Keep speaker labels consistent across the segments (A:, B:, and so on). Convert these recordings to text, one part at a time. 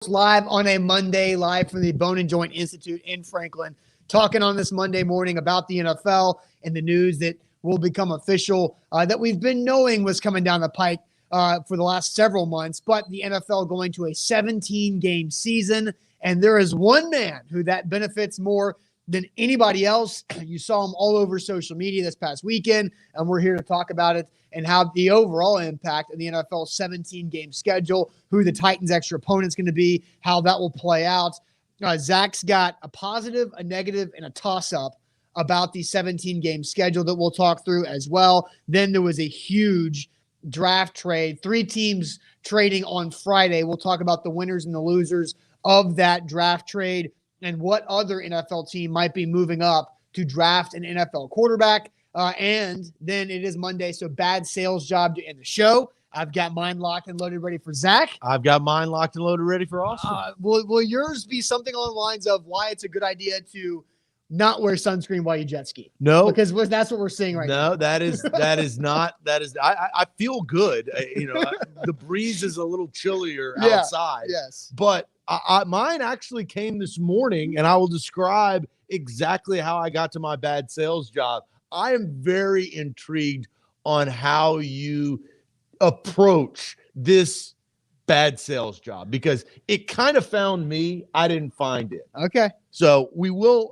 A: Live on a Monday, live from the Bone and Joint Institute in Franklin, talking on this Monday morning about the NFL and the news that will become official that we've been knowing was coming down the pike for the last several months. But the NFL going to a 17-game season, and there is one man who that benefits more than anybody else. You saw him all over social media this past weekend, and we're here to talk about it and how the overall impact of the NFL 17-game schedule, who the Titans' extra opponent's going to be, how that will play out. Zach's got a positive, a negative, and a toss-up about the 17-game schedule that we'll talk through as well. Then there was a huge draft trade, 3 teams trading on Friday. We'll talk about the winners and the losers of that draft trade and what other NFL team might be moving up to draft an NFL quarterback. And then it is Monday, so bad sales job to end the show. I've got mine locked and loaded ready for Zach.
B: I've got mine locked and loaded ready for Austin.
A: Will yours be something along the lines of why it's a good idea to not wear sunscreen while you jet ski?
B: No,
A: because that's what we're seeing right now.
B: No, that is not. I feel good. The breeze is a little chillier outside.
A: Yes,
B: but mine actually came this morning, and I will describe exactly how I got to my bad sales job. I am very intrigued on how you approach this bad sales job because it kind of found me. I didn't find it.
A: Okay.
B: So we will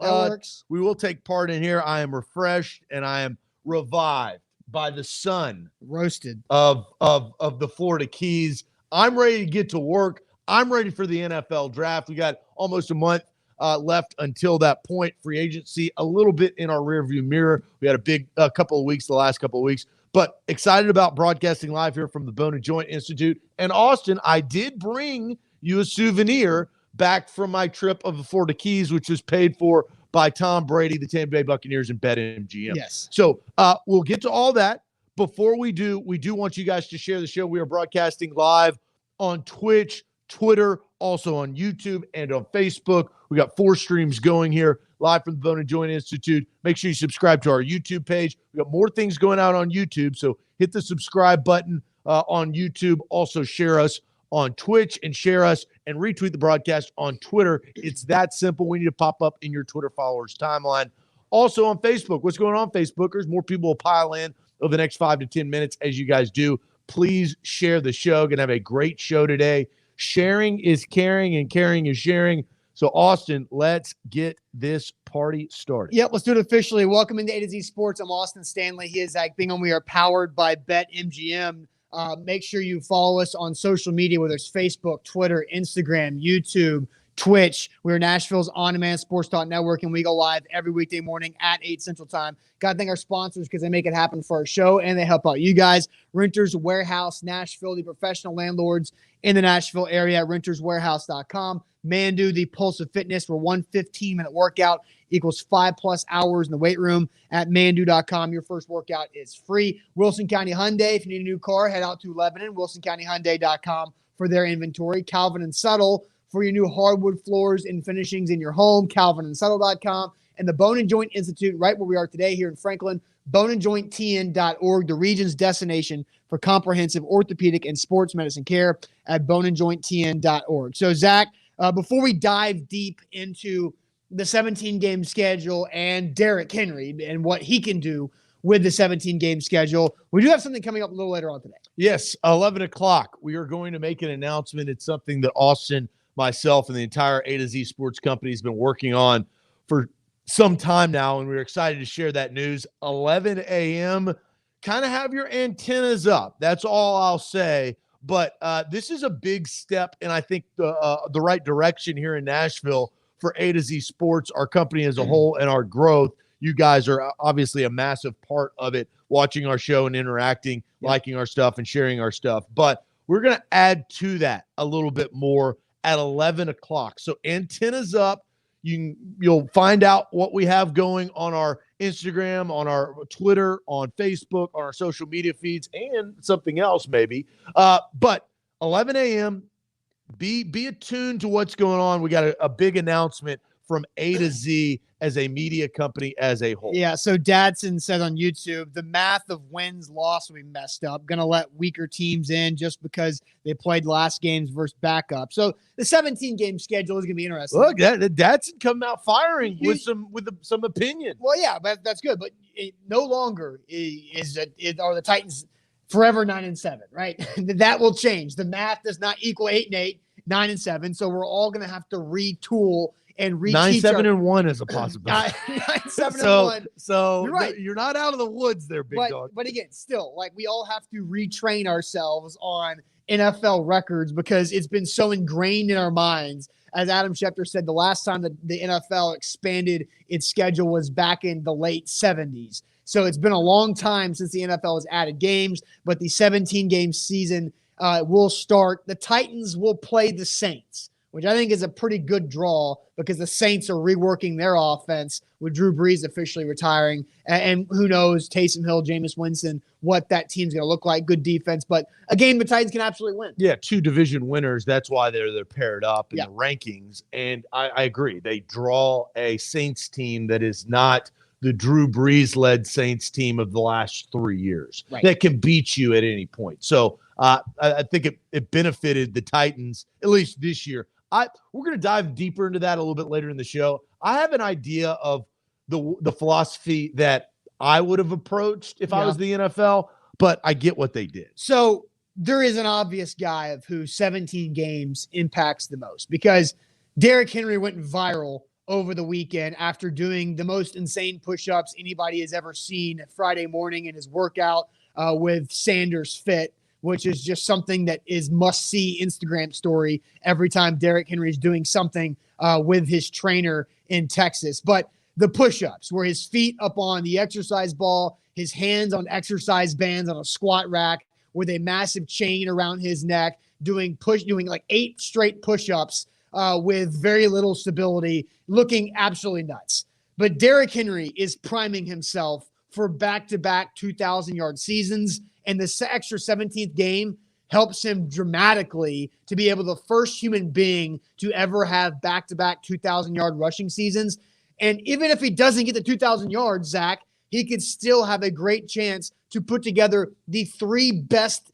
B: take part in here. I am refreshed and I am revived by the sun
A: roasted
B: of the Florida Keys. I'm ready to get to work. I'm ready for the NFL draft. We got almost a month left until that point. Free agency a little bit in our rearview mirror. We had a big couple of weeks, the last couple of weeks, but excited about broadcasting live here from the Bone and Joint Institute. And Austin, I did bring you a souvenir back from my trip of the Florida Keys, which was paid for by Tom Brady, the Tampa Bay Buccaneers, and BetMGM.
A: Yes.
B: So we'll get to all that. Before we do want you guys to share the show. We are broadcasting live on Twitch, Twitter, also on YouTube and on Facebook. We got 4 streams going here live from the Bone and Joint Institute. Make sure you subscribe to our YouTube page. We got more things going out on YouTube, so hit the subscribe button on YouTube. Also share us on Twitch and share us and retweet the broadcast on Twitter. It's that simple. We need to pop up in your Twitter followers timeline. Also on Facebook. What's going on, Facebookers? More people will pile in over the next 5 to 10 minutes as you guys do. Please share the show. Going to have a great show today. Sharing is caring and caring is sharing. So, Austin, let's get this party started.
A: Yep, let's do it officially. Welcome into A to Z Sports. I'm Austin Stanley. He is Zach Bingham. We are powered by BetMGM. Make sure you follow us on social media, whether it's Facebook, Twitter, Instagram, YouTube, Twitch. We're Nashville's on-demand sports talk network, and we go live every weekday morning at 8 Central Time. Got to thank our sponsors because they make it happen for our show, and they help out you guys. Renters Warehouse Nashville, the professional landlords in the Nashville area at renterswarehouse.com. Mandu, the pulse of fitness, where one 15-minute workout equals 5+ hours in the weight room at mandu.com. Your first workout is free. Wilson County Hyundai, if you need a new car, head out to Lebanon, wilsoncountyhyundai.com for their inventory. Calvin and Subtle, for your new hardwood floors and finishings in your home, calvinandsubtle.com. And the Bone and Joint Institute, right where we are today here in Franklin, boneandjointtn.org, the region's destination for comprehensive orthopedic and sports medicine care at boneandjointtn.org. So, Zach, before we dive deep into the 17-game schedule and Derrick Henry and what he can do with the 17-game schedule, we do have something coming up a little later on today.
B: Yes, 11 o'clock. We are going to make an announcement. It's something that Austin, myself, and the entire A to Z Sports Company has been working on for some time now, and we're excited to share that news. 11 a.m. Kind of have your antennas up. That's all I'll say. But this is a big step, and I think the right direction here in Nashville for A to Z Sports, our company as a whole, and our growth. You guys are obviously a massive part of it, watching our show and interacting, liking our stuff and sharing our stuff. But we're going to add to that a little bit more at 11 o'clock. So antennas up. You'll find out what we have going on our Instagram, on our Twitter, on Facebook, on our social media feeds, and something else maybe. But 11 a.m., be attuned to what's going on. We got a big announcement from A to Z as a media company as a whole.
A: Yeah, so Dadson said on YouTube, the math of wins, loss will be messed up. Going to let weaker teams in just because they played last games versus backup. So the 17-game schedule is going to be interesting.
B: Look, Dadson come out firing with some opinion.
A: Well, yeah, but that's good. But no longer are the Titans forever 9-7, right? That will change. The math does not equal 8-8, 9-7. So we're all going to have to retool and reteach
B: 9-7-1 is a possibility.
A: 9-7-1.
B: So
A: you're right.
B: You're not out of the woods there, big dog.
A: But again, still, like, we all have to retrain ourselves on NFL records because it's been so ingrained in our minds. As Adam Schefter said, the last time that the NFL expanded its schedule was back in the late 70s. So it's been a long time since the NFL has added games, but the 17-game season will start. The Titans will play the Saints, which I think is a pretty good draw because the Saints are reworking their offense with Drew Brees officially retiring. And who knows, Taysom Hill, Jameis Winston, what that team's going to look like. Good defense, but a game the Titans can absolutely win.
B: Yeah, 2 division winners. That's why they're paired up in the rankings. And I agree. They draw a Saints team that is not the Drew Brees-led Saints team of the last 3 years that can beat you at any point. So I think it benefited the Titans, at least this year. We're going to dive deeper into that a little bit later in the show. I have an idea of the philosophy that I would have approached if I was the NFL, but I get what they did.
A: So there is an obvious guy of who 17 games impacts the most because Derrick Henry went viral over the weekend after doing the most insane push-ups anybody has ever seen Friday morning in his workout with Sanders Fit, which is just something that is must-see Instagram story every time Derrick Henry is doing something with his trainer in Texas. But the push-ups, where his feet up on the exercise ball, his hands on exercise bands on a squat rack with a massive chain around his neck, doing like 8 straight push-ups with very little stability, looking absolutely nuts. But Derrick Henry is priming himself for back-to-back 2,000-yard seasons, and the extra 17th game helps him dramatically to be able the first human being to ever have back-to-back 2,000-yard rushing seasons. And even if he doesn't get the 2,000 yards, Zach, he could still have a great chance to put together the 3 best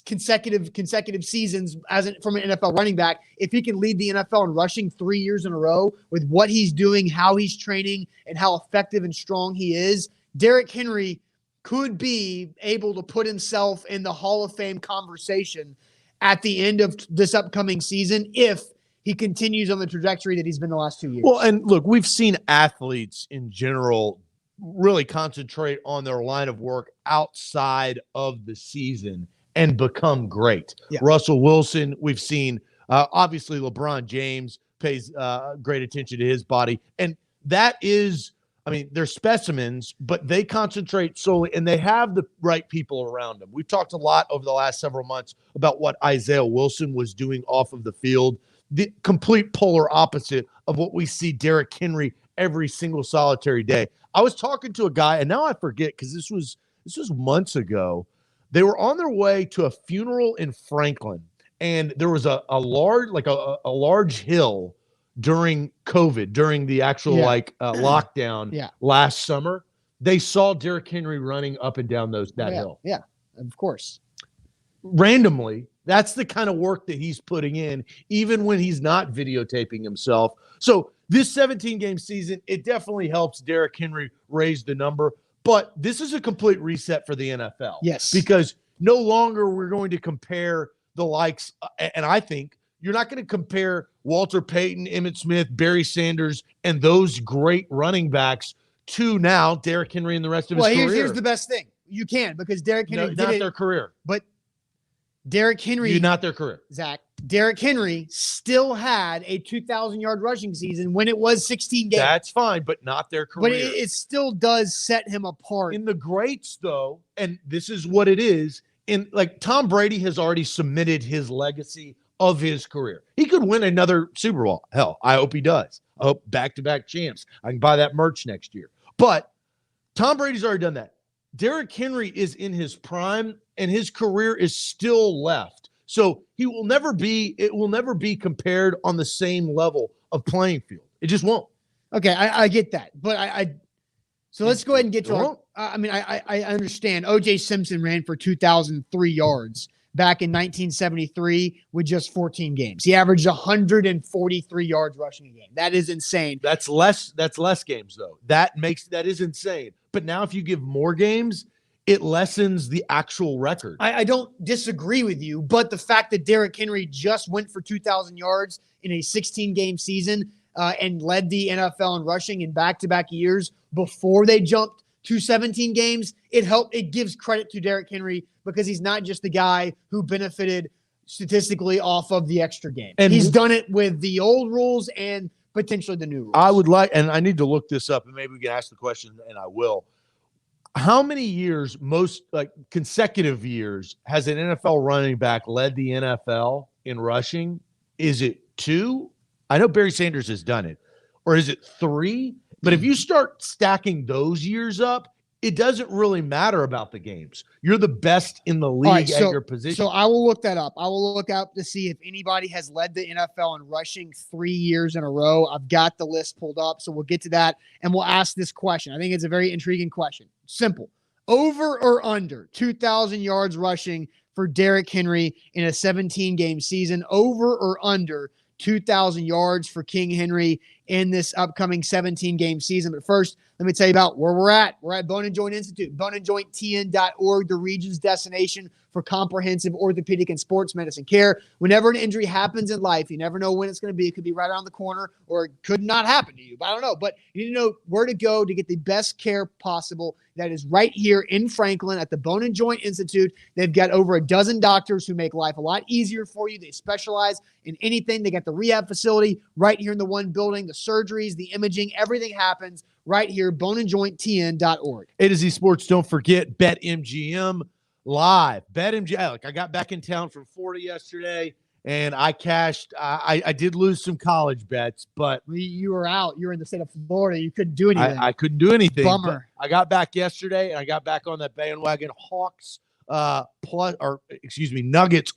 A: consecutive seasons from an NFL running back. If he can lead the NFL in rushing 3 years in a row with what he's doing, how he's training, and how effective and strong he is, Derrick Henry could be able to put himself in the Hall of Fame conversation at the end of this upcoming season if he continues on the trajectory that he's been the last 2 years.
B: Well, and look, we've seen athletes in general really concentrate on their line of work outside of the season and become great. Yeah. Russell Wilson, we've seen, obviously LeBron James pays great attention to his body. And that is, I mean, they're specimens, but they concentrate solely, and they have the right people around them. We've talked a lot over the last several months about what Isaiah Wilson was doing off of the field, the complete polar opposite of what we see Derrick Henry every single solitary day. I was talking to a guy, and now I forget because this was months ago. They were on their way to a funeral in Franklin, and there was a large hill during COVID, during the actual lockdown last summer. They saw Derrick Henry running up and down that hill.
A: Yeah, of course.
B: Randomly, that's the kind of work that he's putting in, even when he's not videotaping himself. So this 17-game season, it definitely helps Derrick Henry raise the number. But this is a complete reset for the NFL.
A: Yes.
B: Because no longer we're going to compare the likes, and I think you're not going to compare Walter Payton, Emmitt Smith, Barry Sanders, and those great running backs to now Derrick Henry and the rest of his career.
A: Here's the best thing. You can, because Derrick Henry
B: not their career.
A: But Derrick Henry,
B: not their career.
A: Zach, Derrick Henry still had a 2,000-yard rushing season when it was 16 games.
B: That's fine, but not their career.
A: But it still does set him apart.
B: In the greats, though, and this is what it is, Tom Brady has already submitted his legacy of his career. He could win another Super Bowl. Hell, I hope he does. I hope back-to-back champs. I can buy that merch next year. But Tom Brady's already done that. Derrick Henry is in his prime, and his career is still left. So it will never be compared on the same level of playing field. It just won't.
A: Okay, I get that, but so let's go ahead and get to our, I understand O.J. Simpson ran for 2,003 yards back in 1973 with just 14 games. He averaged 143 yards rushing a game. That is insane.
B: That's less games, though. That is insane. But now if you give more games, it lessens the actual record.
A: I don't disagree with you, but the fact that Derrick Henry just went for 2,000 yards in a 16-game season and led the NFL in rushing in back-to-back years before they jumped to 17 games, it gives credit to Derrick Henry because he's not just the guy who benefited statistically off of the extra game. And he's done it with the old rules and potentially the new rules.
B: I would like, and I need to look this up, and maybe we can ask the question, and I will. How many years, most like consecutive years, has an NFL running back led the NFL in rushing? Is it 2? I know Barry Sanders has done it. Or is it 3? But if you start stacking those years up, it doesn't really matter about the games. You're the best in the league at your position.
A: So I will look that up. I will look up to see if anybody has led the NFL in rushing 3 years in a row. I've got the list pulled up, so we'll get to that, and we'll ask this question. I think it's a very intriguing question. Simple. Over or under 2,000 yards rushing for Derrick Henry in a 17-game season? Over or under 2,000 yards for King Henry in this upcoming 17-game season? But first, let me tell you about where we're at. We're at Bone and Joint Institute, boneandjointtn.org, the region's destination for comprehensive orthopedic and sports medicine care. Whenever an injury happens in life, you never know when it's going to be. It could be right around the corner, or it could not happen to you. But I don't know. But you need to know where to go to get the best care possible. That is right here in Franklin at the Bone and Joint Institute. They've got over a dozen doctors who make life a lot easier for you. They specialize in anything. They got the rehab facility right here in the one building, the surgeries, the imaging, everything happens right here, boneandjointtn.org.
B: A to Z Sports, don't forget BetMGM live. BetMGM, like I got back in town from Florida yesterday, and I cashed. I did lose some college bets, but
A: you were out. You were in the state of Florida. You couldn't do anything.
B: I couldn't do anything.
A: Bummer.
B: I got back yesterday, and I got back on that bandwagon. Hawks Nuggets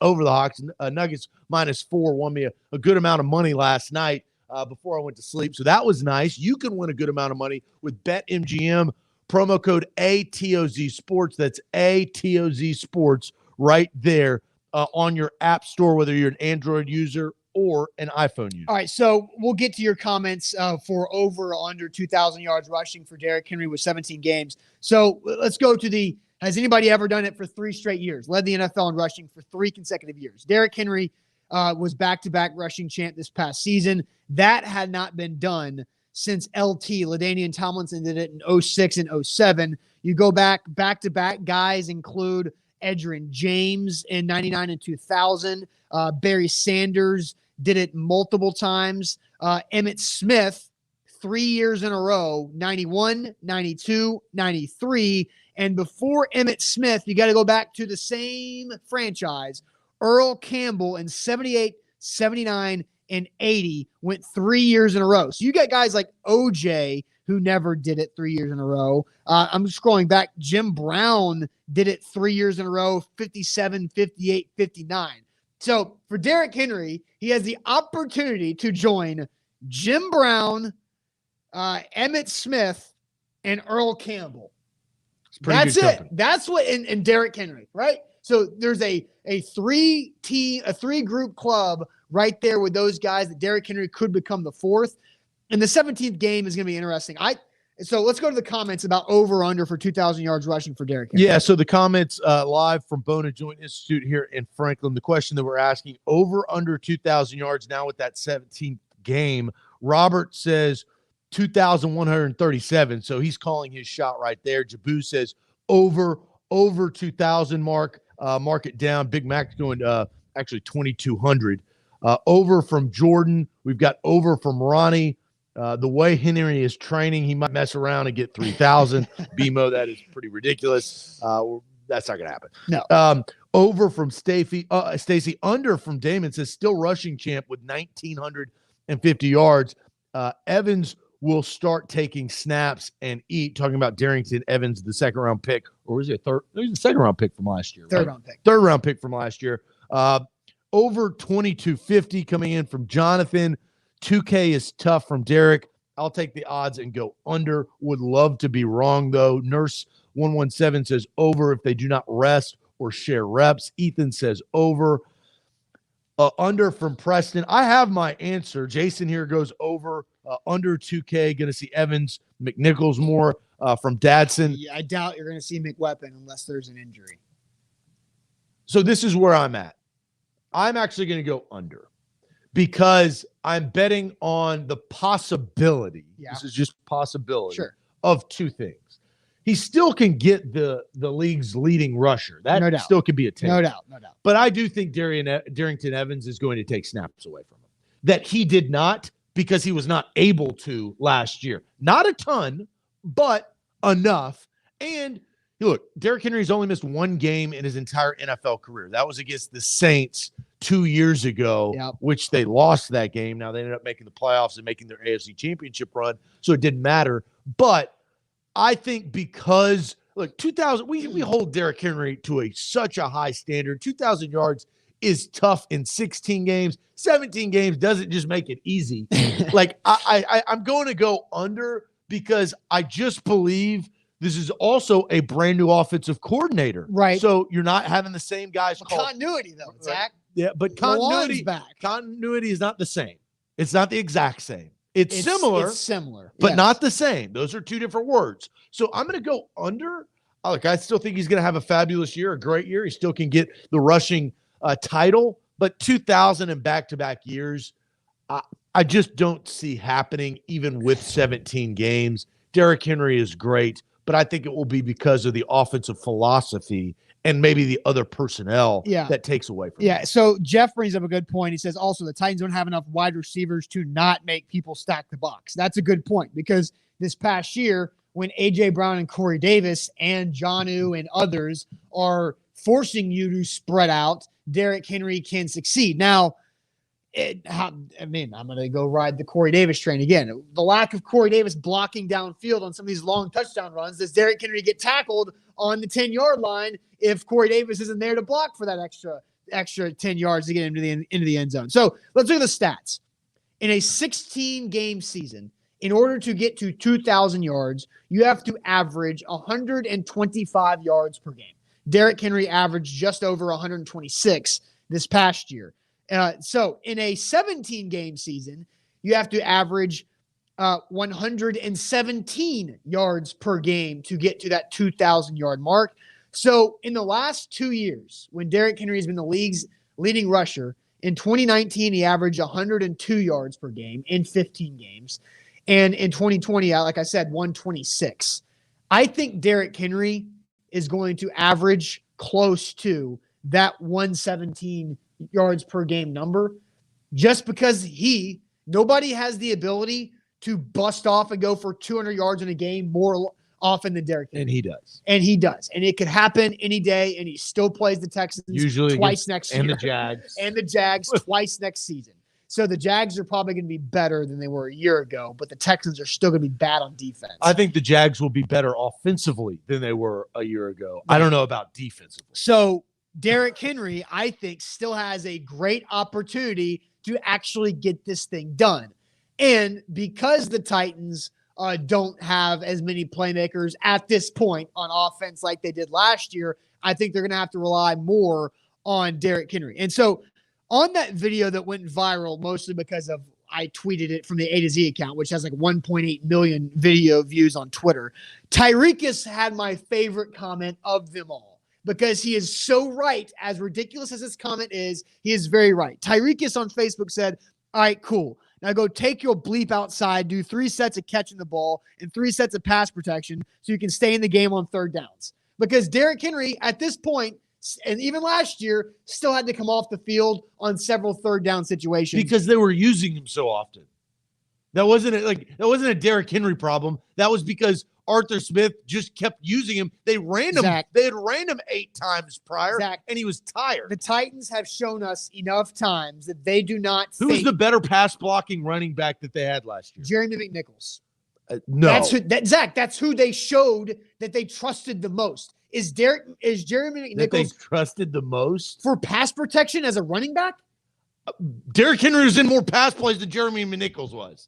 B: over the Hawks. Nuggets -4 won me a good amount of money last night before I went to sleep. So that was nice. You can win a good amount of money with BetMGM. Promo code ATOZ Sports. That's ATOZ Sports right there on your app store, whether you're an Android user or an iPhone user.
A: All right, so we'll get to your comments for over or under 2,000 yards rushing for Derrick Henry with 17 games. So let's go to has anybody ever done it for 3 straight years? Led the NFL in rushing for 3 consecutive years. Derrick Henry was back-to-back rushing champ this past season. That had not been done since LT. LaDainian Tomlinson did it in 06 and 07. You go back-to-back guys include Edgerrin James in 99 and 2000. Barry Sanders did it multiple times. Emmitt Smith, 3 years in a row, 91, 92, 93. And before Emmitt Smith, you got to go back to the same franchise. Earl Campbell in 78, 79, and 80 went 3 years in a row. So you got guys like OJ who never did it 3 years in a row. I'm scrolling back. Jim Brown did it 3 years in a row, 57, 58, 59. So for Derrick Henry, he has the opportunity to join Jim Brown, Emmitt Smith, and Earl Campbell. That's it. Company. That's what in Derrick Henry, right? So there's a 3-group club right there with those guys that Derrick Henry could become the 4th. And the 17th game is going to be interesting. So let's go to the comments about over under for 2,000 yards rushing for Derrick Henry.
B: Yeah, so the comments live from Bone and Joint Institute here in Franklin. The question that we're asking, over under 2,000 yards now with that 17th game. Robert says 2,137, so he's calling his shot right there. Jabu says over 2,000 mark. Mark it down. Big Mac's going actually 2,200. Over from Jordan. We've got over from Ronnie. The way Henry is training, he might mess around and get 3,000. BMO, that is pretty ridiculous. That's not going to happen.
A: No.
B: Over from Stacy. Under from Damon says still rushing champ with 1,950 yards. Evans will start taking snaps and eat. Talking about Darrington Evans, the second-round pick. Or was it third? It was the second-round pick from last year.
A: Third-round pick.
B: Third-round pick from last year. Over 2,250 coming in from Jonathan. 2K is tough from Derek. I'll take the odds and go under. Would love to be wrong, though. Nurse 117 says over if they do not rest or share reps. Ethan says over. Under from Preston. I have my answer. Jason here goes over. Under 2K. Going to see Evans, McNichols more from Dadson.
A: Yeah, I doubt you're going to see McWeapon unless there's an injury.
B: So this is where I'm at. I'm actually going to go under because I'm betting on the possibility.
A: Yeah.
B: This is just possibility
A: Sure.
B: of two things. He still can get the league's leading rusher. That
A: No doubt.
B: still could be a take.
A: No doubt.
B: But I do think Darrington Evans is going to take snaps away from him. That he did not because he was not able to last year. Not a ton, but enough. And look, Derrick Henry's only missed one game in his entire NFL career. That was against the Saints 2 years ago, which they lost that game. Now they ended up making the playoffs and making their AFC Championship run, so it didn't matter. But I think because, look, 2,000, we hold Derrick Henry to such a high standard. 2,000 yards is tough in 16 games. 17 games doesn't just make it easy. Like, I'm going to go under because I just believe this is also a brand new offensive coordinator.
A: Right.
B: So you're not having the same guys.
A: Continuity, though, Zach.
B: Yeah, but continuity is not the same. It's not the exact same. It's similar, but not the same. Those are two different words. So I'm going to go under. Look, I still think he's going to have a fabulous year, a great year. He still can get the rushing title, but 2,000 in back-to-back years, I just don't see happening even with 17 games. Derrick Henry is great, but I think it will be because of the offensive philosophy and maybe the other personnel that takes away from him.
A: So Jeff brings up a good point. He says also the Titans don't have enough wide receivers to not make people stack the box. That's a good point because this past year when A.J. Brown and Corey Davis and Jonnu and others are forcing you to spread out, Derrick Henry can succeed. Now, I'm going to go ride the Corey Davis train again. The lack of Corey Davis blocking downfield on some of these long touchdown runs. Does Derrick Henry get tackled on the 10-yard line if Corey Davis isn't there to block for that extra 10 yards to get into the end zone? So let's look at the stats. In a 16-game season, in order to get to 2,000 yards, you have to average 125 yards per game. Derrick Henry averaged just over 126 this past year. So in a 17-game season, you have to average 117 yards per game to get to that 2,000-yard mark. So in the last 2 years, when Derrick Henry has been the league's leading rusher, in 2019, he averaged 102 yards per game in 15 games. And in 2020, like I said, 126. I think Derrick Henry is going to average close to that 117 yards per game number just because nobody has the ability to bust off and go for 200 yards in a game more often than Derrick Henry. And he does. And it could happen any day, and he still plays the Texans
B: usually
A: twice next year.
B: And the Jags.
A: And the Jags twice next season. So the Jags are probably going to be better than they were a year ago, but the Texans are still going to be bad on defense.
B: I think the Jags will be better offensively than they were a year ago. Right. I don't know about defensively.
A: So Derrick Henry, I think, still has a great opportunity to actually get this thing done. And because the Titans don't have as many playmakers at this point on offense like they did last year, I think they're going to have to rely more on Derrick Henry. And so on that video that went viral, mostly because of I tweeted it from the A to Z account, which has like 1.8 million video views on Twitter, Tyreekis had my favorite comment of them all because he is so right. As ridiculous as this comment is, he is very right. Tyreekis on Facebook said, all right, cool. Now go take your bleep outside, do 3 sets of catching the ball and 3 sets of pass protection so you can stay in the game on third downs. Because Derrick Henry at this point, and even last year, still had to come off the field on several third down situations.
B: Because they were using him so often. That wasn't a Derrick Henry problem. That was because Arthur Smith just kept using him. They ran him. Zach, they had ran him 8 times prior, Zach, and he was tired.
A: The Titans have shown us enough times that they do not
B: Who's the better pass blocking running back that they had last year?
A: Jeremy McNichols.
B: No.
A: That's who they showed that they trusted the most. Is Jeremy McNichols
B: that they trusted the most
A: for pass protection as a running back?
B: Derrick Henry was in more pass plays than Jeremy McNichols was.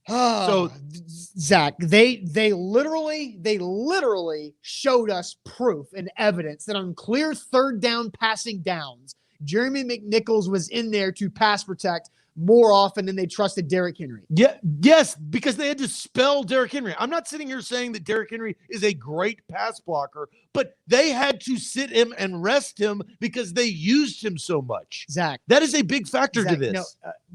B: So,
A: Zach, they literally showed us proof and evidence that on clear third down passing downs, Jeremy McNichols was in there to pass protect more often than they trusted Derrick Henry.
B: yeah, yes, because they had to spell Derrick Henry. I'm not sitting here saying that Derrick Henry is a great pass blocker, but they had to sit him and rest him because they used him so much.
A: Zach,
B: that is a big factor to this.
A: No,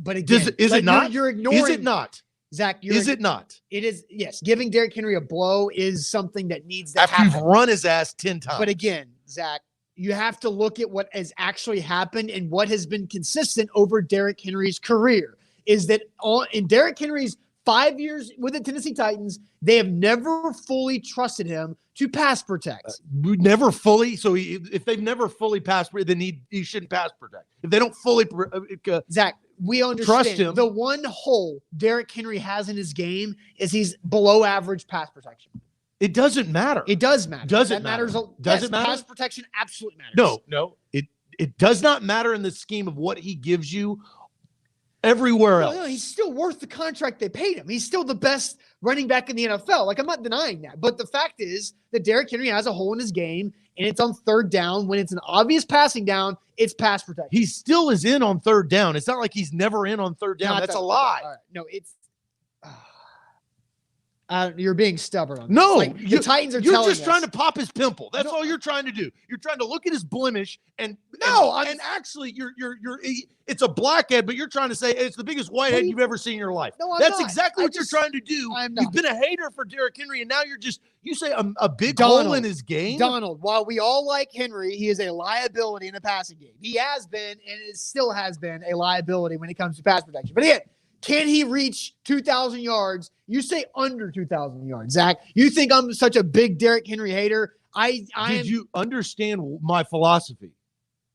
A: but again,
B: is it not?
A: You're ignoring.
B: Is it not?
A: Zach,
B: is it not?
A: It is. Yes, giving Derrick Henry a blow is something that needs to
B: after
A: happen.
B: You've run his ass 10 times.
A: But again, Zach, you have to look at what has actually happened and what has been consistent over Derrick Henry's career. Is that in Derrick Henry's 5 years with the Tennessee Titans, they have never fully trusted him to pass protect.
B: Never fully. So if they've never fully passed, then he shouldn't pass protect. If they don't fully,
A: Zach, we understand
B: trust him.
A: The one hole Derrick Henry has in his game is he's below average pass protection.
B: It doesn't matter.
A: It does matter.
B: Does it
A: that
B: matter?
A: Matters.
B: Does it matter?
A: Pass protection absolutely matters.
B: No. It does not matter in the scheme of what he gives you everywhere else.
A: No, he's still worth the contract they paid him. He's still the best running back in the NFL. Like, I'm not denying that. But the fact is that Derrick Henry has a hole in his game, and it's on third down. When it's an obvious passing down, it's pass protection.
B: He still is in on third down. It's not like he's never in on third down. That's a lie.
A: Right. No, it's you're being stubborn on this.
B: No,
A: the Titans are
B: you're just trying to pop his pimple. That's all you're trying to do. You're trying to look at his blemish and actually you're it's a blackhead, but you're trying to say it's the biggest whitehead you've ever seen in your life.
A: No,
B: that's exactly what you're trying to do. You've been a hater for Derrick Henry, and now you say a big hole in his game.
A: Donald, while we all like Henry, he is a liability in the passing game. He has been, and it still has been, a liability when it comes to pass protection. But again, can he reach 2,000 yards? You say under 2,000 yards, Zach. You think I'm such a big Derrick Henry hater? Did
B: you understand my philosophy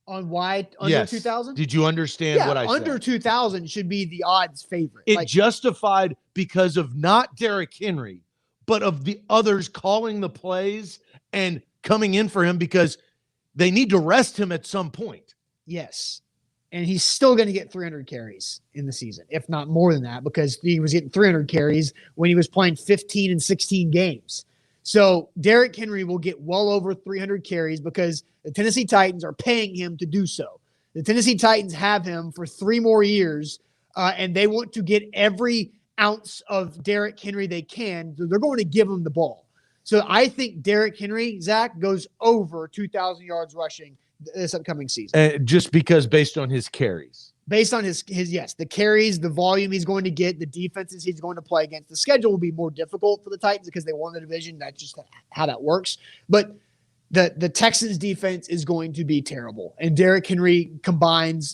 A: on why under 2,000?
B: Did you understand what I said?
A: Under 2,000 should be the odds favorite.
B: It justified because of not Derrick Henry, but of the others calling the plays and coming in for him because they need to rest him at some point.
A: Yes. And he's still going to get 300 carries in the season, if not more than that, because he was getting 300 carries when he was playing 15 and 16 games. So Derrick Henry will get well over 300 carries because the Tennessee Titans are paying him to do so. The Tennessee Titans have him for 3 more years, and they want to get every ounce of Derrick Henry they can. So they're going to give him the ball. So I think Derrick Henry, Zach, goes over 2,000 yards rushing this upcoming season.
B: Just because based on his carries.
A: Based on his the carries, the volume he's going to get, the defenses he's going to play against. The schedule will be more difficult for the Titans because they won the division. That's just how that works. But the Texans defense is going to be terrible. And Derrick Henry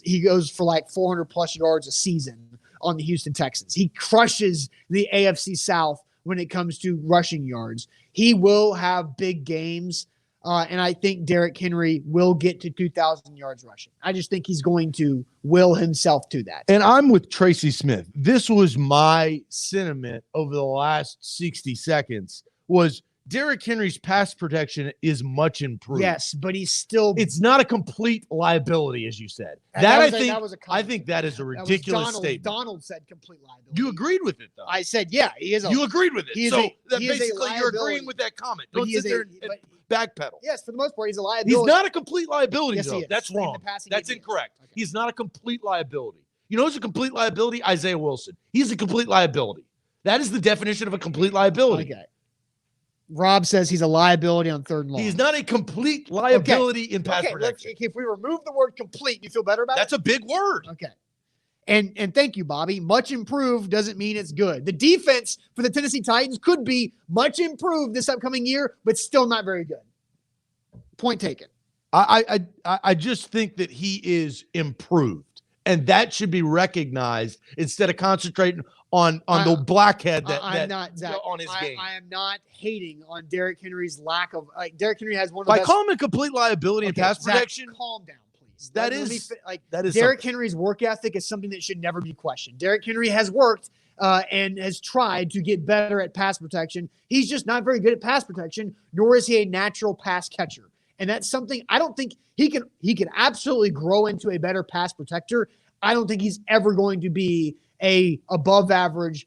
A: he goes for like 400 plus yards a season on the Houston Texans. He crushes the AFC South when it comes to rushing yards. He will have big games. And I think Derrick Henry will get to 2,000 yards rushing. I just think he's going to will himself to that.
B: And I'm with Tracy Smith. This was my sentiment over the last 60 seconds was Derrick Henry's pass protection is much improved.
A: Yes, but it's
B: not a complete liability, as you said. I think that is a ridiculous statement.
A: Donald said complete liability.
B: You agreed with it, though.
A: I said, yeah, he is.
B: You agreed with it. Basically, you're
A: liability.
B: agreeing with that comment. Don't sit there and backpedal.
A: Yes, for the most part, he's a liability.
B: He's not a complete liability,
A: yes,
B: though. That's wrong. That's incorrect.
A: Okay.
B: He's not a complete liability. You know who's a complete liability? Isaiah Wilson. He's a complete liability. That is the definition of a complete liability.
A: Okay. Rob says he's a liability on third and long.
B: He's not a complete liability in pass protection.
A: If we remove the word complete, you feel better about
B: That's a big word.
A: Okay. And thank you, Bobby. Much improved doesn't mean it's good. The defense for the Tennessee Titans could be much improved this upcoming year, but still not very good. Point taken.
B: I just think that he is improved, and that should be recognized instead of concentrating on the blackhead on his game.
A: I am not hating on Derrick Henry's lack of Derrick Henry has one of
B: the
A: the
B: best. By calling him a complete liability in pass protection,
A: calm down, please.
B: That is
A: Derrick Henry's work ethic is something that should never be questioned. Derrick Henry has worked and has tried to get better at pass protection. He's just not very good at pass protection, nor is he a natural pass catcher. And that's something I don't think he can absolutely grow into a better pass protector. I don't think he's ever going to be a above average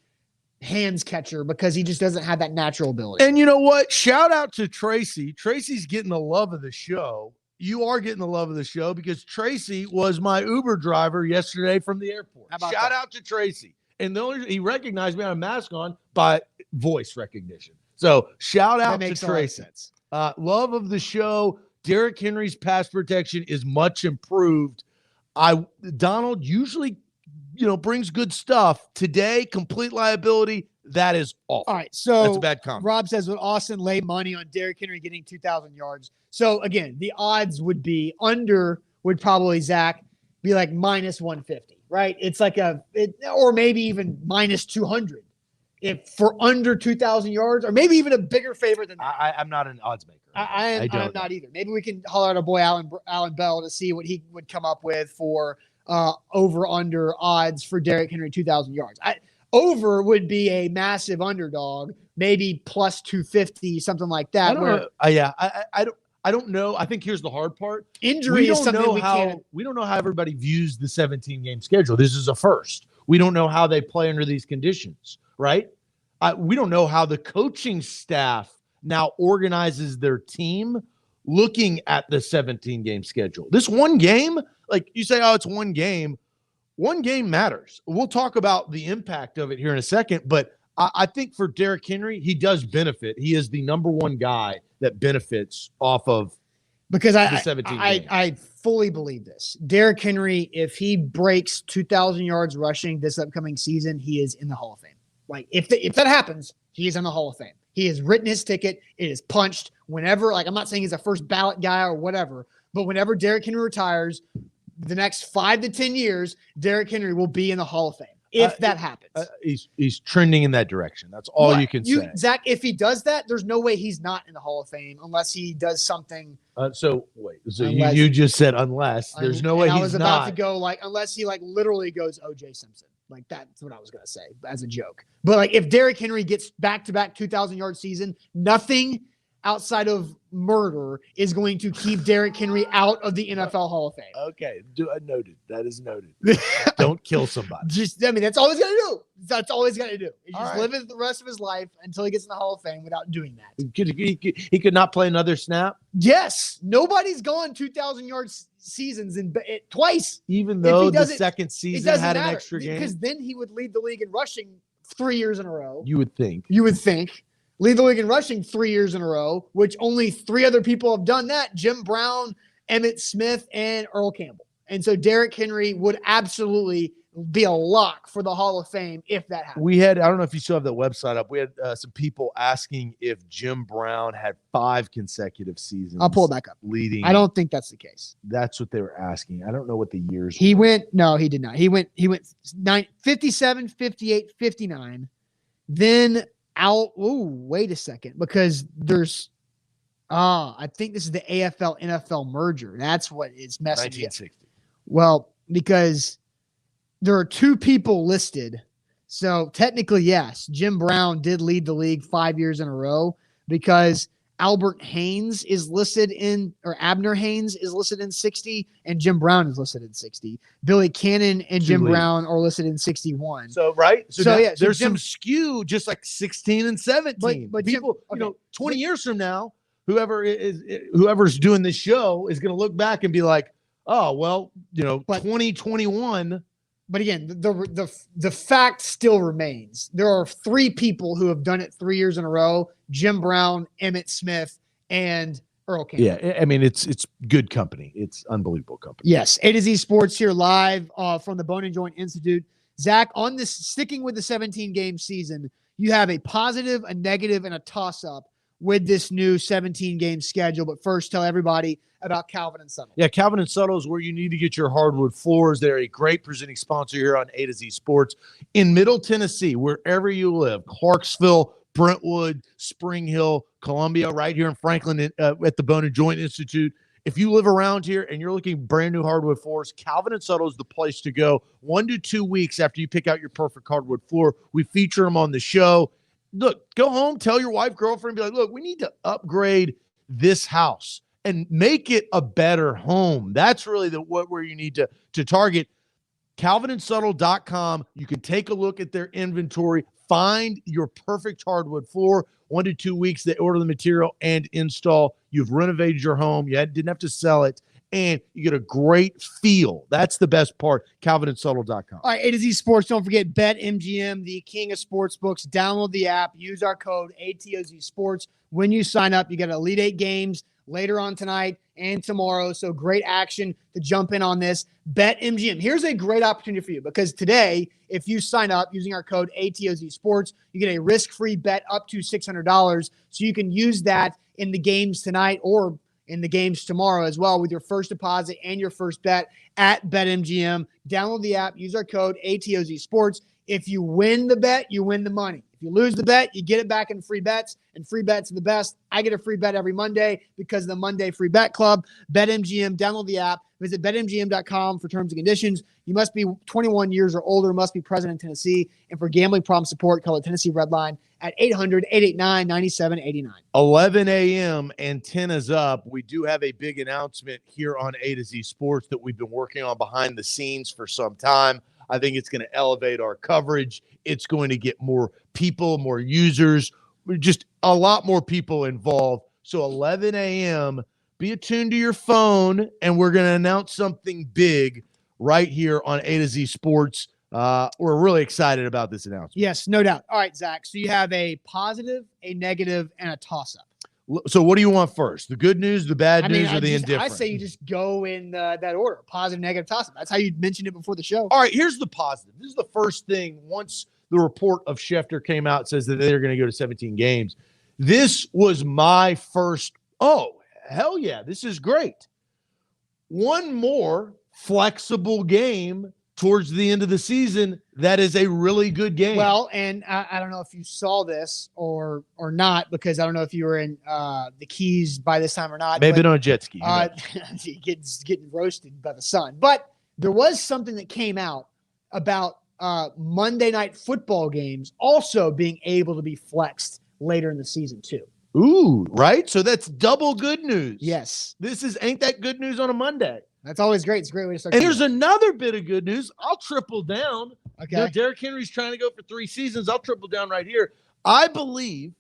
A: hands catcher because he just doesn't have that natural ability.
B: And you know what? Shout out to Tracy. Tracy's getting the love of the show. You are getting the love of the show because Tracy was my Uber driver yesterday from the airport. Shout out to Tracy. And he recognized me on a mask on by voice recognition. So shout out to Tracy. Love of the show. Derrick Henry's pass protection is much improved. Donald usually, brings good stuff. Today, complete liability. That is awful.
A: All right, so
B: that's a bad comment.
A: Rob says, would Austin lay money on Derrick Henry getting 2,000 yards? So again, the odds would be would probably, Zach, be like minus 150, right? It's like or maybe even minus 200 if for under 2,000 yards, or maybe even a bigger favorite than that.
B: I'm not an odds maker.
A: I'm not either. Maybe we can holler at our boy Alan Bell to see what he would come up with for over-under odds for Derrick Henry 2,000 yards. Over would be a massive underdog, maybe plus 250, something like that.
B: I don't know. I think here's the hard part.
A: Injury is something
B: we don't know how everybody views the 17-game schedule. This is a first. We don't know how they play under these conditions, right? We don't know how the coaching staff now organizes their team looking at the 17-game schedule. This one game, like you say, it's one game. One game matters. We'll talk about the impact of it here in a second, but I think for Derrick Henry, he does benefit. He is the number one guy that benefits off of
A: because
B: the 17 games.
A: I fully believe this. Derrick Henry, if he breaks 2,000 yards rushing this upcoming season, he is in the Hall of Fame. Like if that happens, he is in the Hall of Fame. He has written his ticket. It is punched whenever. Like I'm not saying he's a first ballot guy or whatever, but whenever Derrick Henry retires, the next 5 to 10 years, Derrick Henry will be in the Hall of Fame. If that happens,
B: he's trending in that direction. That's all you can say.
A: Zach, if he does that, there's no way he's not in the Hall of Fame unless he does something.
B: So you just said unless. There's no way he's not. I was
A: about to go unless he literally goes O.J. Simpson. That's what I was gonna say as a joke. But if Derrick Henry gets back-to-back 2,000-yard season, nothing outside of murder is going to keep Derrick Henry out of the NFL Hall of Fame.
B: Okay, noted. That is noted. Don't kill somebody.
A: That's all he's gonna do. That's all he's gonna do. He's just live the rest of his life until he gets in the Hall of Fame without doing that.
B: He could not play another snap.
A: Yes, nobody's gone 2,000-yard seasons twice.
B: Even though the second season had an extra game,
A: because then he would lead the league in rushing 3 years in a row.
B: You would think.
A: Lead the league in rushing 3 years in a row, which only 3 other people have done that: Jim Brown, Emmitt Smith, and Earl Campbell. And so Derrick Henry would absolutely be a lock for the Hall of Fame if that happened.
B: I don't know if you still have that website up. We had some people asking if Jim Brown had 5 consecutive seasons.
A: I'll pull it back up.
B: Leading.
A: I don't think that's the case.
B: That's what they were asking. I don't know what the years
A: were. No, he did not. He went 57, 58, 59. Then wait a second, because there's I think this is the AFL NFL merger. That's what is messing
B: 1960.
A: Well, because there are 2 people listed. So technically, yes, Jim Brown did lead the league 5 years in a row because Albert Haynes is listed Abner Haynes is listed in 60 and Jim Brown is listed in 60. Billy Cannon and Jim Brown are listed in 61.
B: So, right. So there's
A: Jim,
B: some skew, just like 16 and 17.
A: But
B: people, 20 years from now, whoever's doing this show is going to look back and be like, oh, well, 2021.
A: But again, the fact still remains. There are 3 people who have done it 3 years in a row: Jim Brown, Emmitt Smith, and Earl Campbell.
B: Yeah, I mean, it's good company. It's unbelievable company.
A: Yes, A to Z Sports here live from the Bone and Joint Institute. Zach, on this, sticking with the 17-game season, you have a positive, a negative, and a toss-up with this new 17-game schedule. But first, tell everybody about Calvin and Settle.
B: Yeah, Calvin and Settle is where you need to get your hardwood floors. They're a great presenting sponsor here on A to Z Sports. In Middle Tennessee, wherever you live, Clarksville, Brentwood, Spring Hill, Columbia, right here in Franklin at the Bone and Joint Institute. If you live around here and you're looking brand new hardwood floors, Calvin and Settle is the place to go. 1 to 2 weeks after you pick out your perfect hardwood floor, we feature them on the show. Look, go home, tell your wife, girlfriend, be like, look, we need to upgrade this house and make it a better home. That's really where you need to target. CalvinandSubtle.com. You can take a look at their inventory, find your perfect hardwood floor. 1 to 2 weeks, they order the material and install. You've renovated your home. You didn't have to sell it, and you get a great feel. That's the best part. CalvinandSubtle.com.
A: All right, A to Z Sports. Don't forget BetMGM, the king of sports books. Download the app. Use our code ATOZ Sports. When you sign up, you get Elite Eight games later on tonight and tomorrow. So great action to jump in on this. BetMGM. Here's a great opportunity for you because today, if you sign up using our code ATOZ Sports, you get a risk-free bet up to $600. So you can use that in the games tonight or in the games tomorrow as well with your first deposit and your first bet at BetMGM. Download the app. Use our code ATOZ Sports. If you win the bet, you win the money. If you lose the bet, you get it back in free bets, and free bets are the best. I get a free bet every Monday because of the Monday Free Bet Club. BetMGM, download the app. Visit BetMGM.com for terms and conditions. You must be 21 years or older, must be present in Tennessee. And for gambling problem support, call the Tennessee Red Line at 800-889-9789.
B: 11 a.m. antennas up. We do have a big announcement here on A to Z Sports that we've been working on behind the scenes for some time. I think it's going to elevate our coverage. It's going to get more people, more users, just a lot more people involved. So 11 a.m., be attuned to your phone, and we're going to announce something big right here on A to Z Sports. We're really excited about this announcement.
A: Yes, no doubt. All right, Zach. So you have a positive, a negative, and a toss-up.
B: So what do you want first? The good news, the bad news, or the indifferent?
A: I say you just go in that order. Positive, negative, toss-up. That's how you mentioned it before the show.
B: All right, here's the positive. This is the first thing once the report of Schefter came out, says that they're going to go to 17 games. This was my first, hell yeah, this is great. One more flexible game towards the end of the season that is a really good game.
A: Well, and I don't know if you saw this or not, because I don't know if you were in the Keys by this time or not.
B: Maybe on a jet ski.
A: Getting roasted by the sun. But there was something that came out about Monday night football games also being able to be flexed later in the season too.
B: Ooh, right? So that's double good news.
A: Yes.
B: Ain't that good news on a Monday?
A: That's always great. It's a great way to start.
B: And there's another bit of good news. I'll triple down.
A: Okay.
B: Derrick Henry's trying to go for 3 seasons. I'll triple down right here. I believe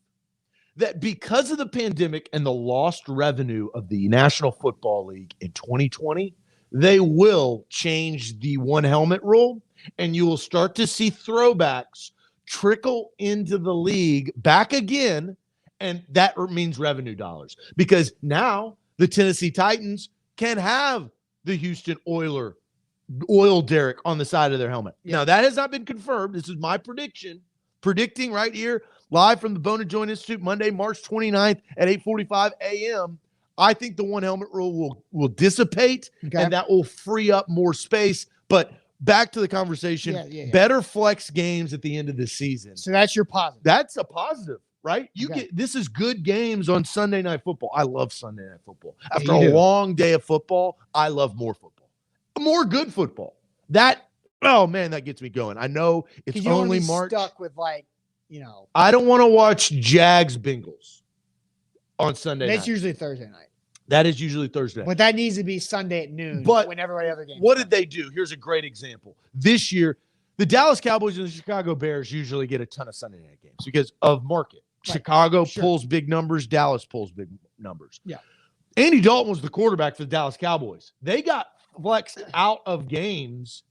B: that because of the pandemic and the lost revenue of the National Football League in 2020, they will change the one helmet rule, and you will start to see throwbacks trickle into the league back again, and that means revenue dollars. Because now the Tennessee Titans can have the Houston oil derrick on the side of their helmet. Yeah. Now, that has not been confirmed. This is my predicting right here, live from the Bone and Joint Institute, Monday, March 29th at 8:45 a.m. I think the one helmet rule will dissipate, and that will free up more space. But back to the conversation, better flex games at the end of the season.
A: So that's your positive.
B: That's a positive. Right? This is good games on Sunday Night Football. I love Sunday Night Football. After a long day of football, I love more football. More good football. That gets me going. I know it's only March.
A: Stuck with
B: I don't want to watch Jags Bengals on Sunday night.
A: That's usually Thursday night.
B: That is usually Thursday.
A: But that needs to be Sunday at noon.
B: But
A: when every other game.
B: What did they do? Here's a great example. This year, the Dallas Cowboys and the Chicago Bears usually get a ton of Sunday night games because of market. Right. Chicago pulls big numbers. Dallas pulls big numbers.
A: Yeah.
B: Andy Dalton was the quarterback for the Dallas Cowboys. They got flexed out of games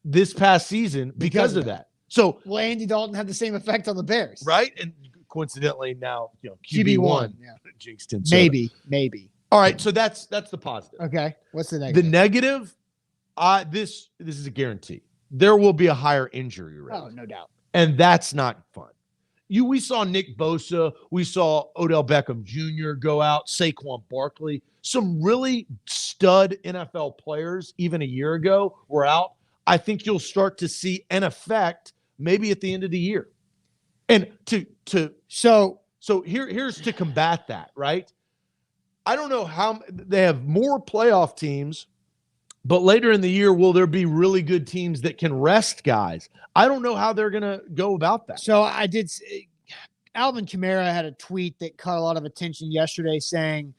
B: this past season because of that. So,
A: Andy Dalton had the same effect on the Bears.
B: Right? And coincidentally now, QB1.
A: Yeah.
B: Jinxed him.
A: Maybe.
B: All right, so that's the positive.
A: Okay. What's the negative?
B: The negative, this is a guarantee. There will be a higher injury rate.
A: Oh, no doubt.
B: And that's not fun. We saw Nick Bosa. We saw Odell Beckham Jr. go out, Saquon Barkley. Some really stud NFL players even a year ago were out. I think you'll start to see an effect maybe at the end of the year. And so here's to combat that, right? I don't know how they have more playoff teams, but later in the year, will there be really good teams that can rest guys? I don't know how they're going to go about that.
A: So I did. Alvin Kamara had a tweet that caught a lot of attention yesterday saying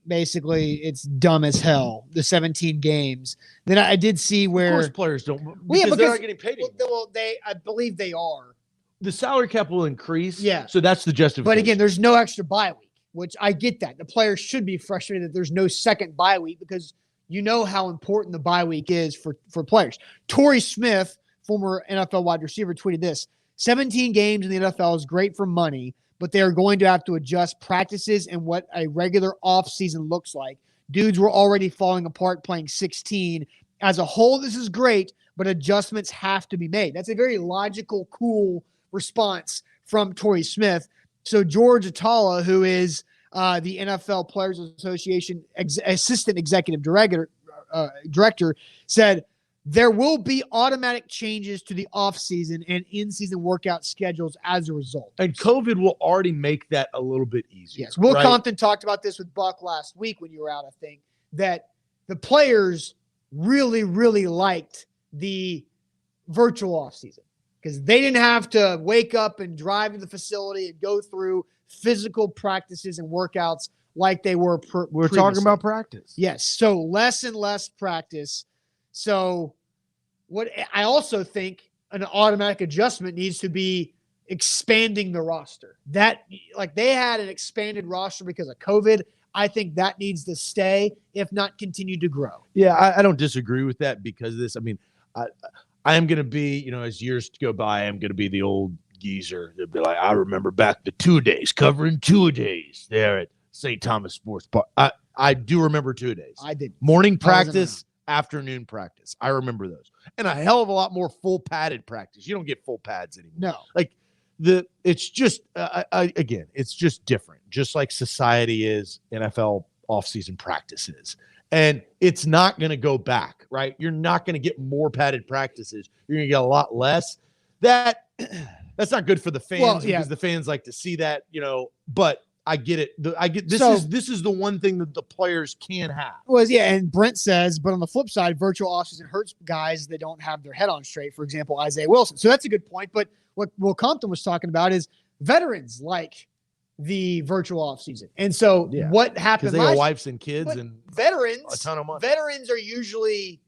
A: Basically, it's dumb as hell. The 17 games. Then I did see where
B: Of course, players don't
A: because
B: they're not getting paid anymore.
A: well, I believe they are.
B: The salary cap will increase.
A: Yeah.
B: So that's the justification.
A: But again, there's no extra bye week, which I get that. The players should be frustrated that there's no second bye week because you know how important the bye week is for players. Torrey Smith, former NFL wide receiver, tweeted this: 17 games in the NFL is great for money, but they are going to have to adjust practices and what a regular offseason looks like. Dudes were already falling apart playing 16. As a whole, this is great, but adjustments have to be made. That's a very logical, cool response from Torrey Smith. So George Atala, who is the NFL Players Association assistant executive director, said there will be automatic changes to the offseason and in-season workout schedules as a result.
B: And COVID will already make that a little bit easier.
A: Yes. Will Compton talked about this with Buck last week when you were out, I think, that the players really, really liked the virtual offseason because they didn't have to wake up and drive to the facility and go through physical practices and workouts like they were
B: We're talking about practice.
A: Yes. So less and less practice. So what I also think an automatic adjustment needs to be expanding the roster. That like they had an expanded roster because of COVID. I think that needs to stay, if not continue to grow.
B: Yeah, I don't disagree with that because of this. I mean, I am going to be, as years go by, I'm going to be the old geezer. They'll be like, I remember back the 2 days, covering 2 days there at St. Thomas Sports Park. I do remember 2 days.
A: I did.
B: Morning practice, afternoon practice. I remember those. And a hell of a lot more full padded practice. You don't get full pads anymore.
A: No.
B: Like it's just, again, it's just different. Just like society is, NFL offseason practice is. And it's not going to go back, right? You're not going to get more padded practices. You're going to get a lot less. That's not good for the fans because the fans like to see that, but I get it. This is the one thing that the players can have.
A: And Brent says, but on the flip side, virtual offseason hurts guys that don't have their head on straight. For example, Isaiah Wilson. So that's a good point. But what Will Compton was talking about is veterans like the virtual offseason. And so what happened?
B: Because they got wives and kids and
A: veterans,
B: a ton of money.
A: Veterans are usually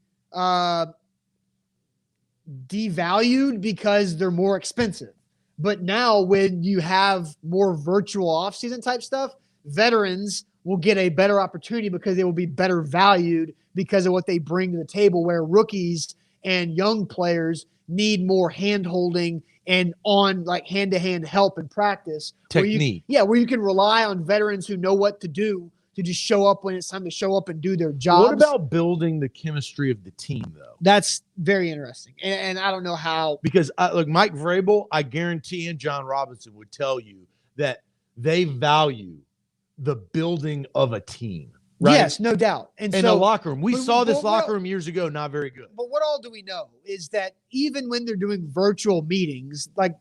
A: devalued because they're more expensive. But now when you have more virtual offseason type stuff, veterans will get a better opportunity because they will be better valued because of what they bring to the table, where rookies and young players need more hand-holding and on like hand-to-hand help in practice.
B: Technique.
A: Where you can rely on veterans who know what to do to just show up when it's time to show up and do their jobs.
B: What about building the chemistry of the team, though?
A: That's very interesting. And I don't know how.
B: Because, look, Mike Vrabel, I guarantee, and John Robinson would tell you that they value the building of a team. Right?
A: Yes, no doubt. And so,
B: the locker room. We saw this locker room years ago, not very good.
A: But what all do we know is that even when they're doing virtual meetings, like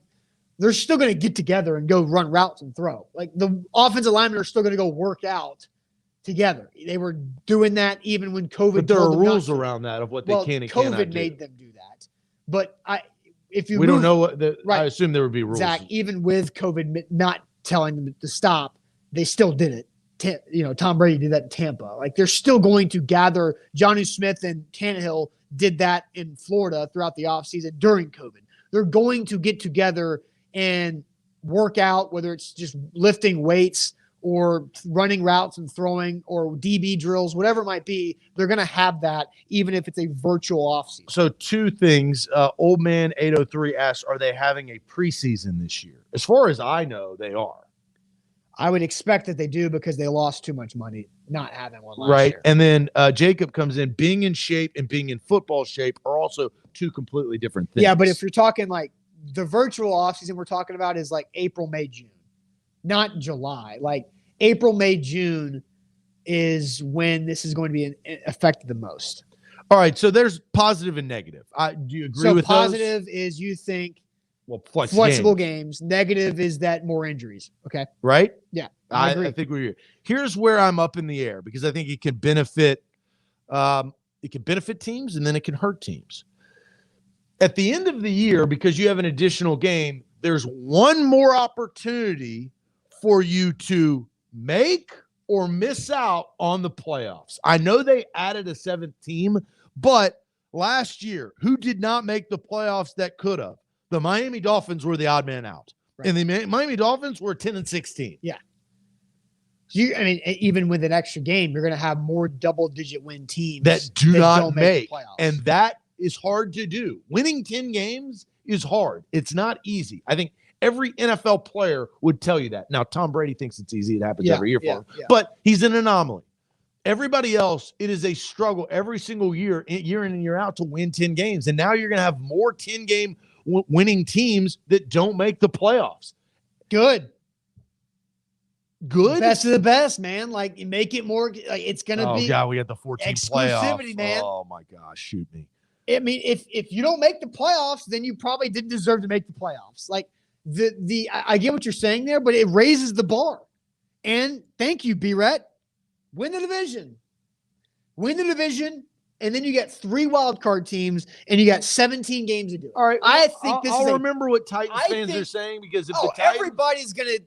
A: they're still going to get together and go run routes and throw. Like the offensive linemen are still going to go work out together. They were doing that even when COVID.
B: But there are rules around that of what they can and cannot do.
A: COVID made them do that. But
B: we don't know what I assume there would be rules.
A: Zach, even with COVID not telling them to stop, they still did it. Tom Brady did that in Tampa. Like they're still going to gather. Jonnu Smith and Tannehill did that in Florida throughout the offseason during COVID. They're going to get together and work out, whether it's just lifting weights or running routes and throwing or DB drills, whatever it might be. They're going to have that even if it's a virtual offseason.
B: So 2 things. Old Man 803 asks, are they having a preseason this year? As far as I know, they are.
A: I would expect that they do because they lost too much money not having one last year.
B: And then Jacob comes in. Being in shape and being in football shape are also 2 completely different things.
A: Yeah, but if you're talking like the virtual offseason we're talking about is like April, May, June, not July. Like April, May, June is when this is going to be affected the most.
B: All right, so there's positive and negative. Do you agree with
A: positive
B: those?
A: Is you think
B: flexible
A: games. Negative is that more injuries. Okay.
B: Right?
A: Yeah.
B: I think we're here. Here's where I'm up in the air because I think it can benefit teams and then it can hurt teams. At the end of the year, because you have an additional game, there's one more opportunity for you to make or miss out on the playoffs. I know they added a 7th team, but last year, who did not make the playoffs that could have? The Miami Dolphins were the odd man out. Right. And the Miami Dolphins were 10-16.
A: Yeah. So even with an extra game, you're going to have more double-digit win teams
B: that don't make
A: the playoffs.
B: And that is hard to do. Winning 10 games is hard. It's not easy. I think every NFL player would tell you that. Now, Tom Brady thinks it's easy. It happens every year for him. Yeah. But he's an anomaly. Everybody else, it is a struggle every single year in and year out, to win 10 games. And now you're going to have more 10-game winning teams that don't make the playoffs.
A: Good. Best of the best, man. Like, you make it more. Like, it's going to be.
B: Oh, God, we got the 14
A: exclusivity,
B: playoffs.
A: Man.
B: Oh, my gosh, shoot me.
A: I mean, if you don't make the playoffs, then you probably didn't deserve to make the playoffs. Like, I get what you're saying there, but it raises the bar. And thank you, B-Rett. Win the division. And then you get 3 wild card teams, and you got 17 games to do it.
B: All right,
A: I think
B: I'll remember what Titans fans are saying, because if the Titans,
A: everybody's gonna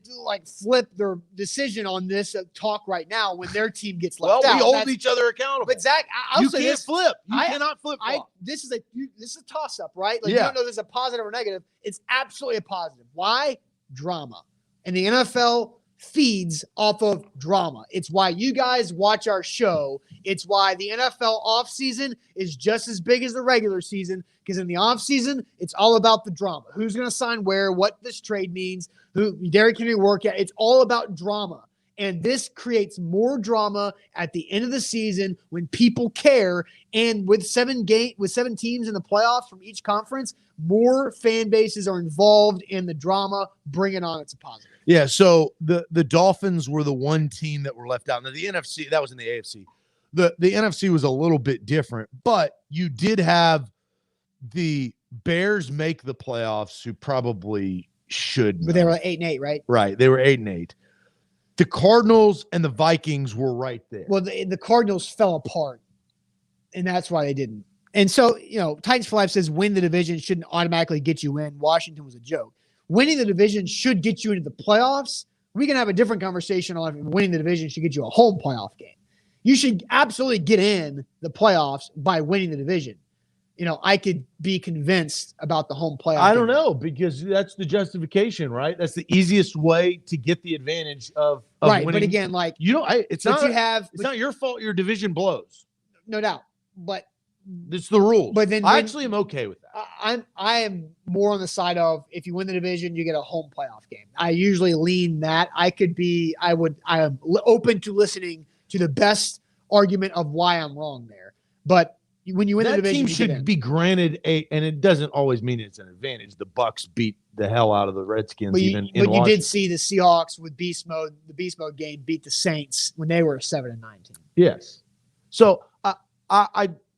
A: flip their decision on this talk right now when their team gets left out.
B: We hold each other accountable.
A: But Zach,
B: you can't flip. You cannot flip.
A: This is a toss up, right? Like, you don't know this is a positive or negative. It's absolutely a positive. Why? Drama. And the NFL feeds off of drama. It's why you guys watch our show. It's why the NFL offseason is just as big as the regular season, because in the offseason, it's all about the drama. Who's going to sign where, what this trade means, who Derrick Henry work at. It's all about drama. And this creates more drama at the end of the season when people care. And with 7 teams in the playoffs from each conference, more fan bases are involved in the drama. Bring it on. It's a positive.
B: Yeah, so the Dolphins were the one team that were left out. Now, the NFC, that was in the AFC. The NFC was a little bit different, but you did have the Bears make the playoffs, who probably should.
A: But they were 8-8, right?
B: Right, they were 8-8. The Cardinals and the Vikings were right there.
A: Well, the Cardinals fell apart, and that's why they didn't. And so, Titans for Life says win the division shouldn't automatically get you in. Washington was a joke. Winning the division should get you into the playoffs. We can have a different conversation on if winning the division should get you a home playoff game. You should absolutely get in the playoffs by winning the division. I could be convinced about the home playoff.
B: I don't know, because that's the justification, right? That's the easiest way to get the advantage of
A: right.
B: winning.
A: But again,
B: it's not your fault your division blows.
A: No doubt. But
B: it's the rules.
A: But then
B: I actually am okay with that.
A: I am more on the side of, if you win the division, you get a home playoff game. I usually lean that. I am open to listening to the best argument of why I'm wrong there. But when you win the division,
B: team should be granted and it doesn't always mean it's an advantage. The Bucs beat the hell out of the Redskins. But you
A: did see the Seahawks with beast mode. The beast mode game beat the Saints when they were a 7-9 team.
B: Yes. So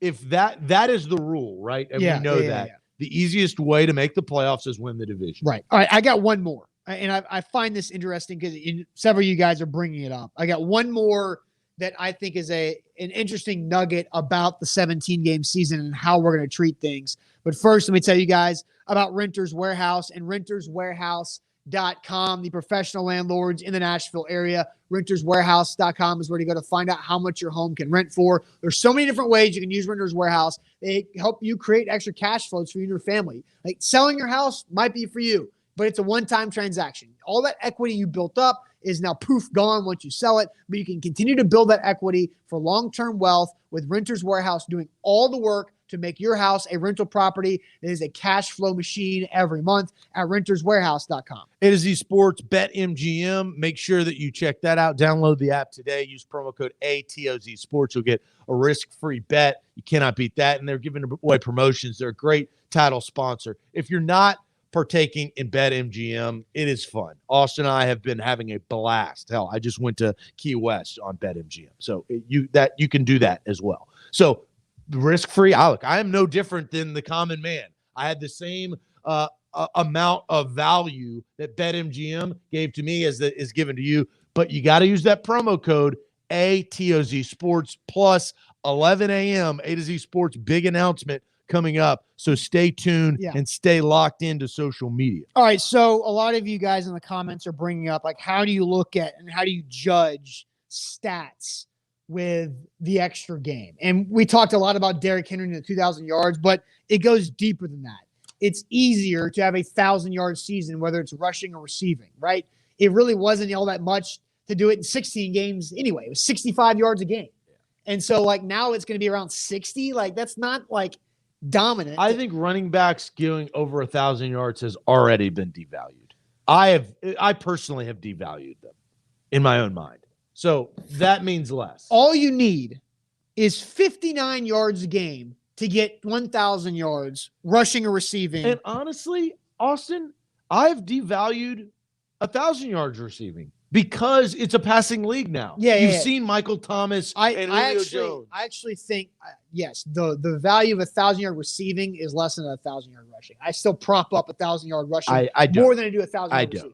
B: if that is the rule, right? And we know that. Yeah. The easiest way to make the playoffs is win the division.
A: Right. All right. I got one more. And I find this interesting because several of you guys are bringing it up. I got one more that I think is an interesting nugget about the 17-game season and how we're going to treat things. But first, let me tell you guys about Renters Warehouse and renterswarehouse.com, the professional landlords in the Nashville area. Renterswarehouse.com is where to go to find out how much your home can rent for. There's so many different ways you can use Renters Warehouse. They help you create extra cash flows for you and your family. Like, selling your house might be for you, but it's a one-time transaction. All that equity you built up is now poof gone once you sell it, but you can continue to build that equity for long-term wealth with Renters Warehouse doing all the work to make your house a rental property that is a cash flow machine every month at renterswarehouse.com.
B: A2Z Sports, BetMGM. Make sure that you check that out. Download the app today. Use promo code ATOZ Sports. You'll get a risk-free bet. You cannot beat that. And they're giving away promotions. They're a great title sponsor. If you're not partaking in BetMGM, it is fun. Austin and I have been having a blast. Hell, I just went to Key West on BetMGM. So you can do that as well. So risk-free. I am no different than the common man. I had the same amount of value that BetMGM gave to me as is given to you, but you got to use that promo code ATOZ Sports plus 11 a.m. A2Z Sports big announcement coming up. So stay tuned and stay locked into social media.
A: All right. So a lot of you guys in the comments are bringing up, like, how do you look at and how do you judge stats with the extra game. And we talked a lot about Derrick Henry and the 2,000 yards, but it goes deeper than that. It's easier to have a 1,000-yard season, whether it's rushing or receiving, right? It really wasn't all that much to do it in 16 games anyway. It was 65 yards a game. And so, like, now it's going to be around 60. Like, that's not, like, dominant.
B: I think running backs going over 1,000 yards has already been devalued. I personally have devalued them in my own mind. So that means less.
A: All you need is 59 yards a game to get 1,000 yards rushing or receiving.
B: And honestly, Austin, I've devalued 1,000 yards receiving because it's a passing league now. You've seen Michael Thomas and Julio Jones.
A: I actually think, yes, the value of 1,000-yard receiving is less than 1,000-yard rushing. I still prop up 1,000-yard rushing more than I do 1,000-yard receiving.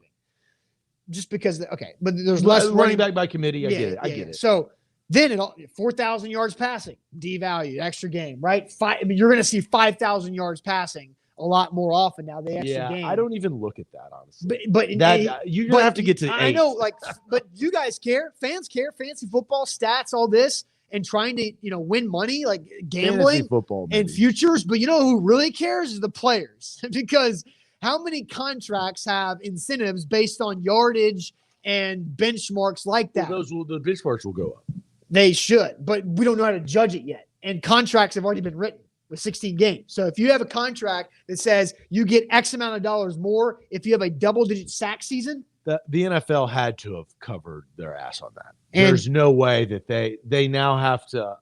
A: Just because, but there's less
B: running back by committee. I get it.
A: So then 4,000 yards passing, devalued, extra game, right? You're going to see 5,000 yards passing a lot more often now. The extra game.
B: I don't even look at that, honestly.
A: But
B: you're going to have to get to 8.
A: I know, but you guys care. Fans care. Fantasy football, stats, all this, and trying to win money, like gambling
B: football
A: and futures. But you know who really cares is the players, because how many contracts have incentives based on yardage and benchmarks like that?
B: Well, the benchmarks will go up.
A: They should, but we don't know how to judge it yet. And contracts have already been written with 16 games. So if you have a contract that says you get X amount of dollars more if you have a double-digit sack season,
B: the NFL had to have covered their ass on that. There's no way that they now have to.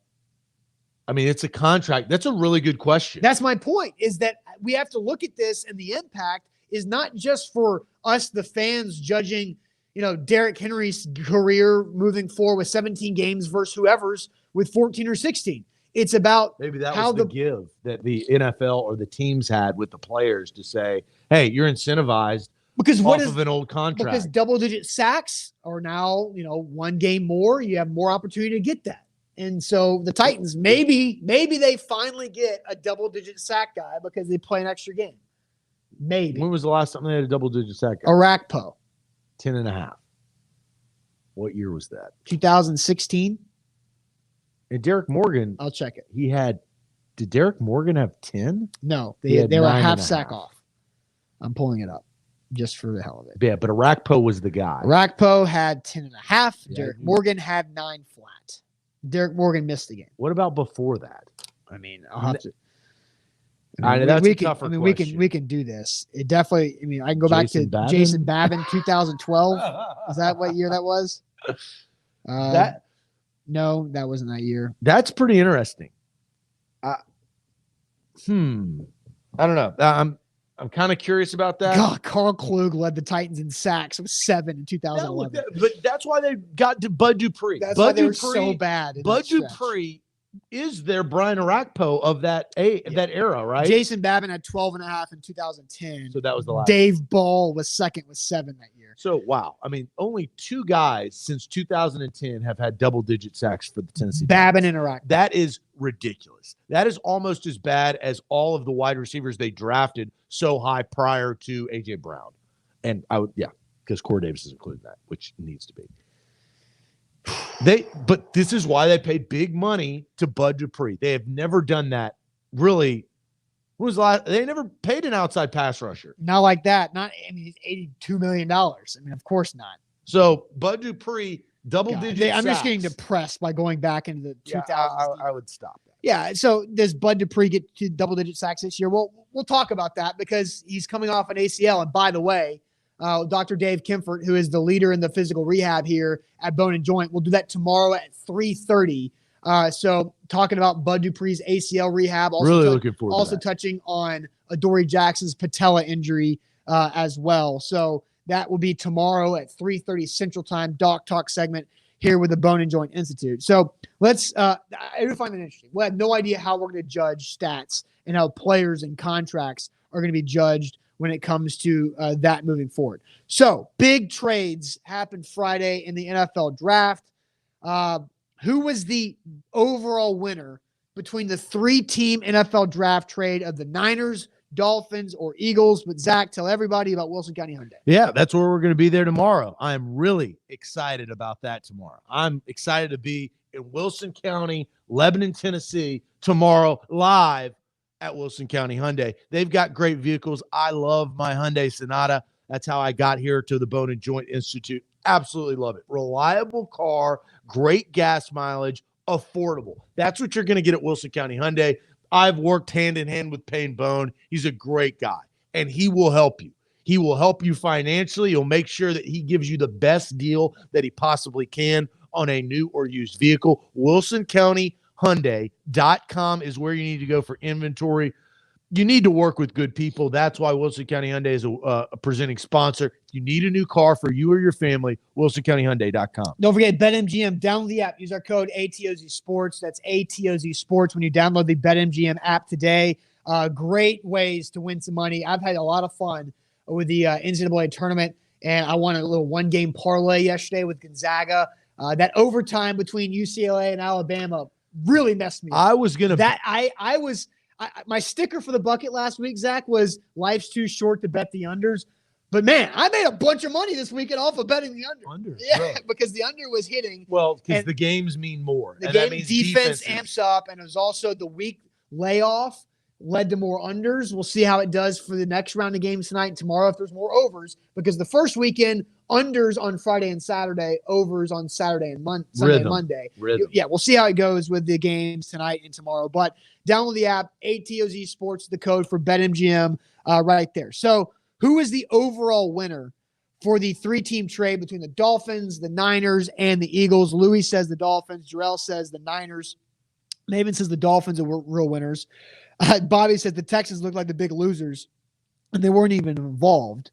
B: I mean, it's a contract. That's a really good question.
A: That's my point, is that we have to look at this, and the impact is not just for us, the fans, judging, Derrick Henry's career moving forward with 17 games versus whoever's with 14 or 16. It's about
B: maybe that was the give that the NFL or the teams had with the players to say, hey, you're incentivized because off of an old contract.
A: Because double-digit sacks are now, one game more. You have more opportunity to get that. And so the Titans, maybe they finally get a double-digit sack guy because they play an extra game. Maybe.
B: When was the last time they had a double-digit sack guy?
A: Arakpo.
B: 10.5. What year was that?
A: 2016.
B: And Derek Morgan.
A: I'll check it.
B: Did Derek Morgan have 10?
A: No, they were half sack off. I'm pulling it up just for the hell of it.
B: Yeah, but Arakpo was the guy.
A: Arakpo had 10.5. Derek Morgan had 9 flat. Derek Morgan missed the game.
B: What about before that?
A: I mean, I'll have to.
B: That's a tougher question.
A: We can do this. It definitely. I mean, I can go back to Jason Babin, 2012. Is that what year that was? No, that wasn't that year.
B: That's pretty interesting. I don't know. I'm kind of curious about that.
A: God, Carl Klug led the Titans in sacks. It was 7 in 2011.
B: But that's why they got to Bud Dupree.
A: That's why they were so bad.
B: Bud Dupree is their Brian Arakpo of that era, right?
A: Jason Babin had 12.5 in 2010.
B: So that was the last.
A: Dave Ball was second with 7 that year.
B: So, wow. I mean, only 2 guys since 2010 have had double-digit sacks for the Tennessee
A: Babin and Arakpo.
B: That is ridiculous. That is almost as bad as all of the wide receivers they drafted so high prior to A.J. Brown. And because Corey Davis is included in that, which needs to be. But this is why they paid big money to Bud Dupree. They have never done that. Really, when was the last? They never paid an outside pass rusher.
A: Not like that. He's $82 million. I mean, of course not.
B: So Bud Dupree, double-digit.
A: I'm just getting depressed by going back into the 2000s.
B: I would stop that.
A: Yeah. So does Bud Dupree get to double-digit sacks this year? Well, we'll talk about that because he's coming off an ACL. And by the way, Dr. Dave Kemfert, who is the leader in the physical rehab here at Bone and Joint, will do that tomorrow at 3:30. So talking about Bud Dupree's ACL rehab. Also
B: really looking forward to that.
A: Touching on Adoree Jackson's patella injury as well. So that will be tomorrow at 3:30 Central Time, Doc Talk segment here with the Bone and Joint Institute. So let's I do find that interesting. We have no idea how we're going to judge stats and how players and contracts are going to be judged when it comes to that moving forward. So big trades happened Friday in the NFL draft. Who was the overall winner between the 3-team NFL draft trade of the Niners, Dolphins, or Eagles. But Zach, tell everybody about Wilson County Hyundai.
B: Yeah, that's where we're going to be there tomorrow. I'm really excited about that tomorrow. I'm excited to be in Wilson County, Lebanon, Tennessee tomorrow live at Wilson County Hyundai. They've got great vehicles. I love my Hyundai Sonata. That's how I got here to the Bone and Joint Institute. Absolutely love it. Reliable car, great gas mileage, affordable. That's what you're going to get at Wilson County Hyundai. I've worked hand in hand with Payne Bone. He's a great guy, and he will help you. He will help you financially. He'll make sure that he gives you the best deal that he possibly can on a new or used vehicle. WilsonCountyHyundai.com is where you need to go for inventory. You need to work with good people. That's why Wilson County Hyundai is a presenting sponsor. If you need a new car for you or your family, WilsonCountyHyundai.com.
A: Don't forget BetMGM. Download the app. Use our code ATOZ Sports. That's ATOZ Sports when you download the BetMGM app today. Great ways to win some money. I've had a lot of fun with the NCAA tournament, and I won a little one-game parlay yesterday with Gonzaga. That overtime between UCLA and Alabama really messed me up.
B: I was going to
A: – my sticker for the bucket last week, Zach, was life's too short to bet the unders. But, man, I made a bunch of money this weekend off of betting the under. Yeah, really? Because the under was hitting.
B: Well, because the games mean more.
A: The game defense amps up, and it was also the week layoff led to more unders. We'll see how it does for the next round of games tonight and tomorrow if there's more overs. Because the first weekend, unders on Friday and Saturday, overs on Saturday and Sunday and Monday. Yeah, we'll see how it goes with the games tonight and tomorrow. But download the app, ATOZ Sports, the code for BetMGM right there. So who is the overall winner for the three-team trade between the Dolphins, the Niners, and the Eagles? Louis says the Dolphins. Jarrell says the Niners. Maven says the Dolphins are real winners. Bobby says the Texans look like the big losers, and they weren't even involved.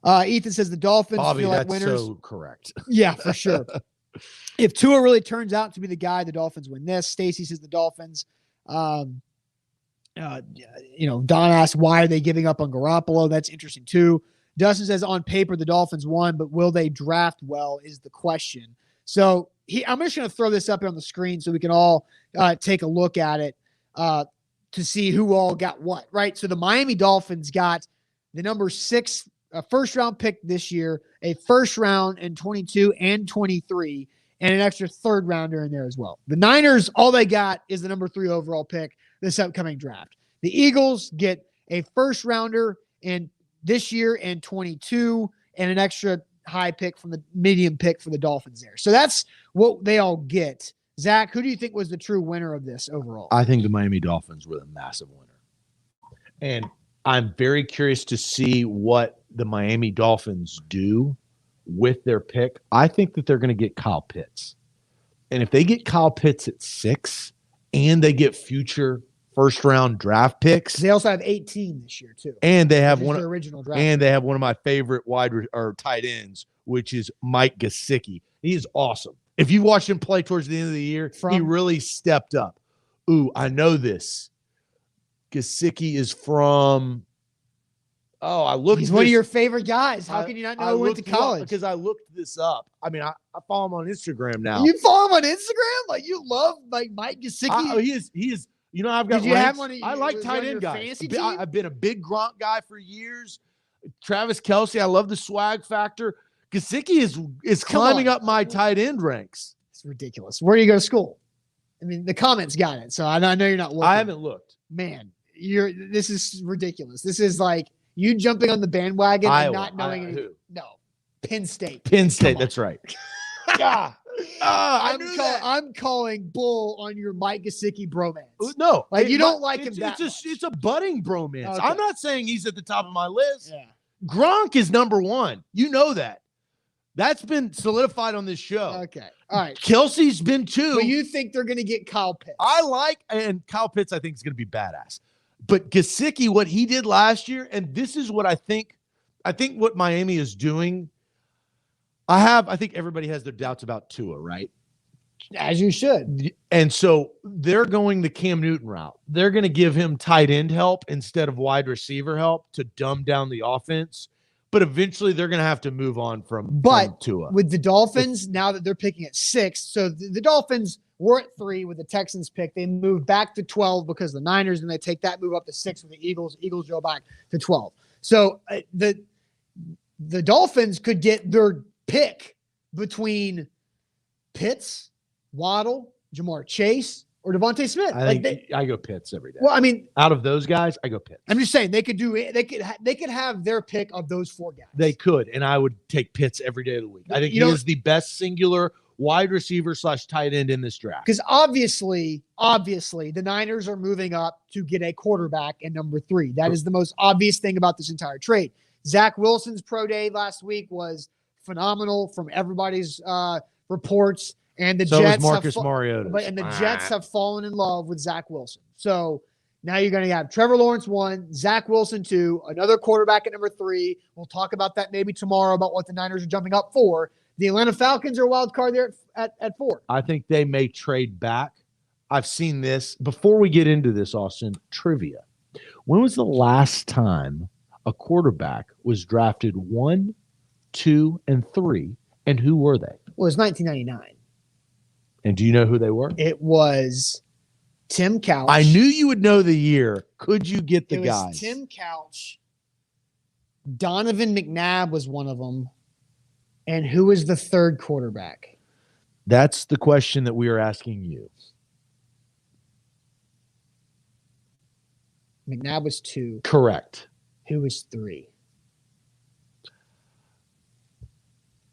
A: Ethan says the Dolphins feel like winners.
B: That's so correct.
A: Yeah, for sure. If Tua really turns out to be the guy, the Dolphins win this. Stacy says the Dolphins. Don asked, why are they giving up on Garoppolo? That's interesting too. Dustin says on paper the Dolphins won, but will they draft well is the question. So I'm just going to throw this up here on the screen so we can all take a look at it to see who all got what, right? So the Miami Dolphins got the number 6 first-round pick this year, a first round in 22 and 23, and an extra third-rounder in there as well. The Niners, all they got is the number 3 overall pick this upcoming draft. The Eagles get a first-rounder in this year and 22 and an extra high pick from the medium pick for the Dolphins there. So that's what they all get. Zach, who do you think was the true winner of this overall?
B: I think the Miami Dolphins were the massive winner. And I'm very curious to see what the Miami Dolphins do with their pick. I think that they're going to get Kyle Pitts. And if they get Kyle Pitts at 6 and they get future first-round draft picks.
A: They also have 18 this year too.
B: And they have one
A: original draft.
B: And they have one of my favorite tight ends, which is Mike Gesicki. He is awesome. If you watched him play towards the end of the year, he really stepped up. Ooh, I know this. Gesicki is from he's
A: one of your favorite guys. How can you not know he went to college?
B: Because I looked this up. I mean, I follow him on Instagram now.
A: You follow him on Instagram? Like you love Mike Gesicki?
B: He is. You know, I've got.
A: Did you have one?
B: I like tight end guys. I've been a big Gronk guy for years. Travis Kelce, I love the swag factor. Gesicki is climbing up my tight end ranks.
A: It's ridiculous. Where do you go to school? I mean, the comments got it, so I know you're not looking.
B: I haven't looked.
A: Man, this is ridiculous. This is like you jumping on the bandwagon and not knowing anything. No, Penn State.
B: Penn State. That's right. Yeah.
A: I'm calling bull on your Mike Gesicki bromance.
B: No,
A: like you don't like him that much.
B: It's a budding bromance. Okay. I'm not saying he's at the top of my list.
A: Yeah.
B: Gronk is number 1. You know that. That's been solidified on this show.
A: Okay. All right.
B: Kelsey's been 2.
A: But you think they're going to get Kyle Pitts?
B: And Kyle Pitts I think is going to be badass. But Gesicki, what he did last year, and this is what I think what Miami is doing. I think everybody has their doubts about Tua, right?
A: As you should.
B: And so they're going the Cam Newton route. They're going to give him tight end help instead of wide receiver help to dumb down the offense. But eventually they're going to have to move on from Tua.
A: With the Dolphins, now that they're picking at 6, so the Dolphins We're at 3 with the Texans pick. They move back to 12 because of the Niners, and they take that move up to 6 with the Eagles. Eagles go back to 12. So the Dolphins could get their pick between Pitts, Waddle, Jamar Chase, or Devontae Smith.
B: I go Pitts every day.
A: Well, I mean,
B: out of those guys, I go Pitts.
A: I'm just saying they could have their pick of those 4 guys.
B: They could, and I would take Pitts every day of the week. I think he is the best singular wide receiver / tight end in this draft.
A: Because obviously, the Niners are moving up to get a quarterback at number 3. That is the most obvious thing about this entire trade. Zach Wilson's pro day last week was phenomenal from everybody's reports. And the Jets
B: Marcus Mariota.
A: And the Jets have fallen in love with Zach Wilson. So now you're going to have Trevor Lawrence 1, Zach Wilson 2, another quarterback at number 3. We'll talk about that maybe tomorrow about what the Niners are jumping up for. The Atlanta Falcons are a wild card there at 4.
B: I think they may trade back. I've seen this. Before we get into this, Austin, trivia. When was the last time a quarterback was drafted 1, 2, and 3, and who were they?
A: Well, it was 1999.
B: And do you know who they were?
A: It was Tim Couch.
B: I knew you would know the year. Could you get the guys?
A: It was Tim Couch. Donovan McNabb was one of them. And who was the third quarterback?
B: That's the question that we are asking you.
A: McNabb was 2.
B: Correct.
A: Who was 3?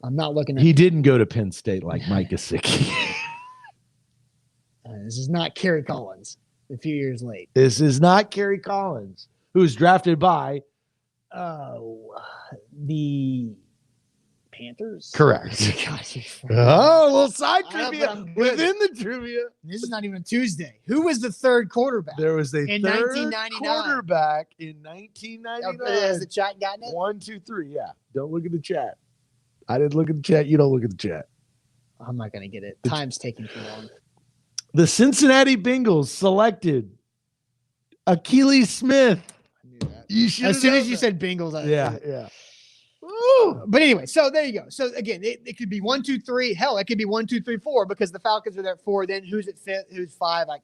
A: I'm not looking at.
B: He didn't go to Penn State like Mike Gesicki.
A: This is not Kerry Collins. A few years late.
B: This is not Kerry Collins, who was drafted by
A: the Panthers.
B: Correct.
A: Oh,
B: a little side trivia within the trivia.
A: This is not even a Tuesday. Who was the third quarterback?
B: There was a
A: in
B: third
A: 1999.
B: quarterback in 1999.
A: Has the chat gotten it?
B: 1, 2, 3. Yeah. Don't look at the chat. I didn't look at the chat. You don't look at the chat.
A: I'm not going to get it. Time's taking too long.
B: The Cincinnati Bengals selected Achilles Smith.
A: I knew that.
B: You should.
A: As soon as you said Bengals,
B: yeah.
A: Woo! But anyway, so there you go. So again, it could be 1, 2, 3. Hell, it could be 1, 2, 3, 4 because the Falcons are there at 4. Then who's at 5? Who's 5? I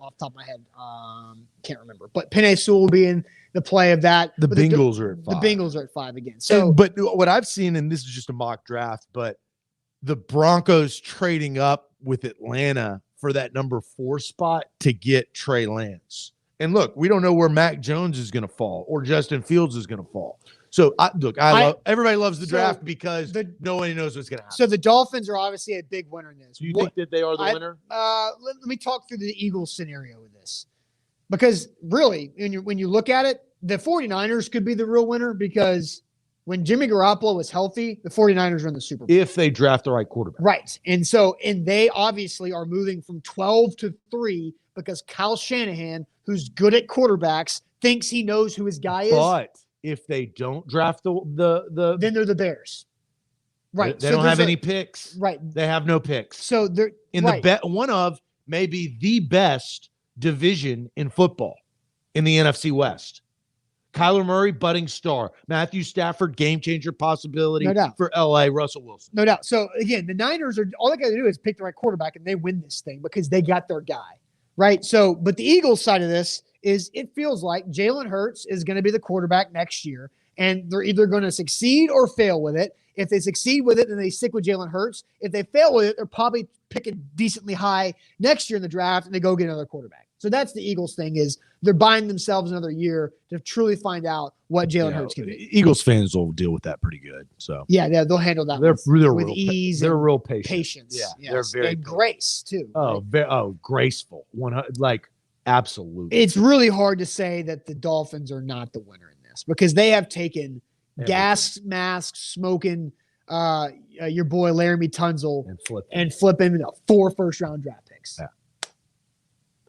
A: off the top of my head, can't remember. But Penei Sewell will be in the play of that.
B: The Bengals are at 5.
A: The Bengals are at 5 again. So,
B: but what I've seen, and this is just a mock draft, but the Broncos trading up with Atlanta for that number 4 spot to get Trey Lance. And look, we don't know where Mac Jones is going to fall or Justin Fields is going to fall. So everybody loves the draft because nobody knows what's going to happen.
A: So the Dolphins are obviously a big winner in this.
B: Do you think that they are the winner?
A: Let me talk through the Eagles scenario with this. Because really, when you look at it, the 49ers could be the real winner because when Jimmy Garoppolo was healthy, the 49ers are in the Super Bowl.
B: If they draft the right quarterback.
A: Right. And they obviously are moving from 12 to 3 because Kyle Shanahan, who's good at quarterbacks, thinks he knows who his guy is.
B: But if they don't draft the
A: then they're the Bears. Right.
B: They don't have any picks.
A: Right.
B: They have no picks.
A: So they're
B: in the one of maybe the best division in football in the NFC West. Kyler Murray, budding star. Matthew Stafford, game changer possibility for LA. Russell Wilson.
A: No doubt. So again, the Niners all they got to do is pick the right quarterback and they win this thing because they got their guy. Right. So, but the Eagles side of this is it feels like Jalen Hurts is going to be the quarterback next year, and they're either going to succeed or fail with it. If they succeed with it, then they stick with Jalen Hurts. If they fail with it, they're probably picking decently high next year in the draft, and they go get another quarterback. So that's the Eagles thing is they're buying themselves another year to truly find out what Jalen Hurts can be.
B: Eagles fans will deal with that pretty good. So
A: yeah, they'll handle that
B: with
A: real, ease.
B: They're real patient.
A: Patience.
B: Yeah,
A: yes.
B: they're very
A: and grace too.
B: Oh, graceful. Absolutely.
A: It's really hard to say that the Dolphins are not the winner in this because they have taken gas mask smoking your boy Laramie Tunsil and flip him 4 first-round draft picks.
B: Yeah.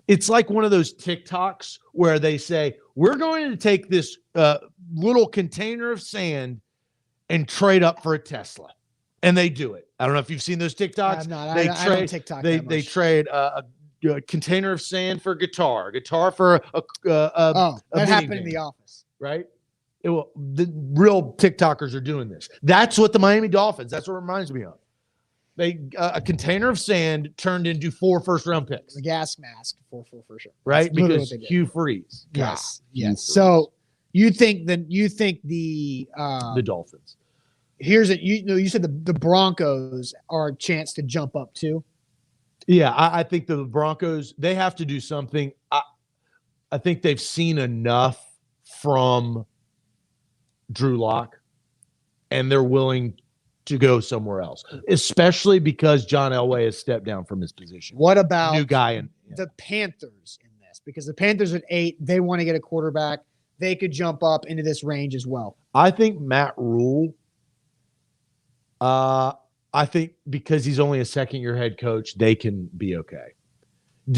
B: It's like one of those TikToks where they say, we're going to take this little container of sand and trade up for a Tesla. And they do it. I don't know if you've seen those TikToks.
A: I'm not. I don't TikTok
B: they trade a container of sand for guitar for
A: that happened in the office.
B: Right? The real TikTokers are doing this. That's what the Miami Dolphins, that's what it reminds me of. A container of sand turned into 4 first-round picks.
A: A gas mask for sure.
B: Right?
A: That's literally
B: Because
A: what they did.
B: Hugh Freeze.
A: Yes.
B: Hugh
A: Yes.
B: Freeze.
A: So you think the
B: The Dolphins.
A: you said the Broncos are a chance to jump up too.
B: Yeah, I think the Broncos, they have to do something. I think they've seen enough from Drew Lock, and they're willing to go somewhere else, especially because John Elway has stepped down from his position.
A: What about
B: New guy
A: the Panthers in this? Because the Panthers at 8, they want to get a quarterback. They could jump up into this range as well.
B: I think Matt Rule, I think because he's only a second-year head coach, they can be okay.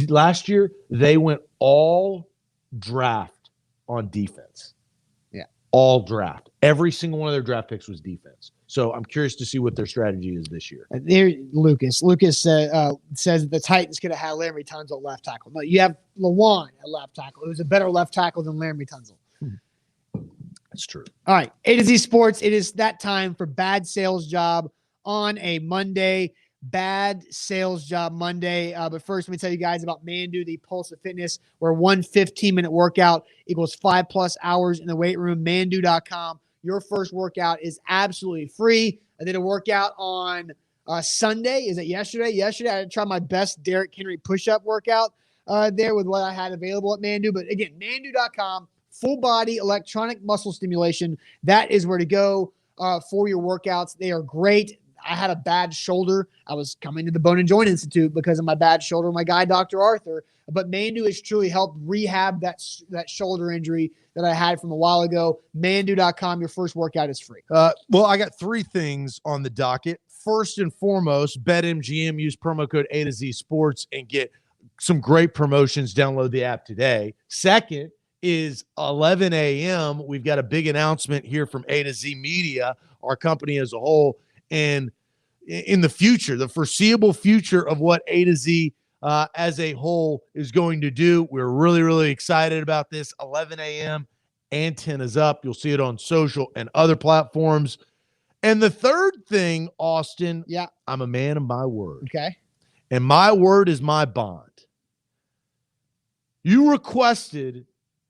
B: Last year, they went all draft on defense.
A: Yeah.
B: All draft. Every single one of their draft picks was defense. So I'm curious to see what their strategy is this year.
A: There, Lucas says that the Titans could have had Laremy Tunsil at left tackle. No, you have Lewan at left tackle. It was a better left tackle than Laremy Tunsil.
B: That's true.
A: All right, A to Z Sports. It is that time for Bad Sales Job on a Monday. Bad Sales Job Monday. But first, let me tell you guys about Mandu, the Pulse of Fitness, where one 15-minute workout equals 5+ hours in the weight room. Mandu.com. Your first workout is absolutely free. I did a workout on Sunday. Is it yesterday? Yesterday, I tried my best Derrick Henry push-up workout there with what I had available at Mandu. But again, Mandu.com, full body electronic muscle stimulation. That is where to go for your workouts. They are great. I had a bad shoulder. I was coming to the Bone and Joint Institute because of my bad shoulder, my guy, Dr. Arthur. But Mandu has truly helped rehab that shoulder injury that I had from a while ago. Mandu.com, your first workout is free.
B: Well, I got 3 things on the docket. First and foremost, BetMGM, use promo code A to Z Sports and get some great promotions. Download the app today. Second is 11 a.m. We've got a big announcement here from A to Z Media, our company as a whole, and in the future, the foreseeable future of what A to Z as a whole is going to do. We're really, really excited about this. 11 a.m. Antennas up. You'll see it on social and other platforms. And the third thing, Austin,
A: Yeah.
B: I'm a man of my word.
A: Okay.
B: And my word is my bond. You requested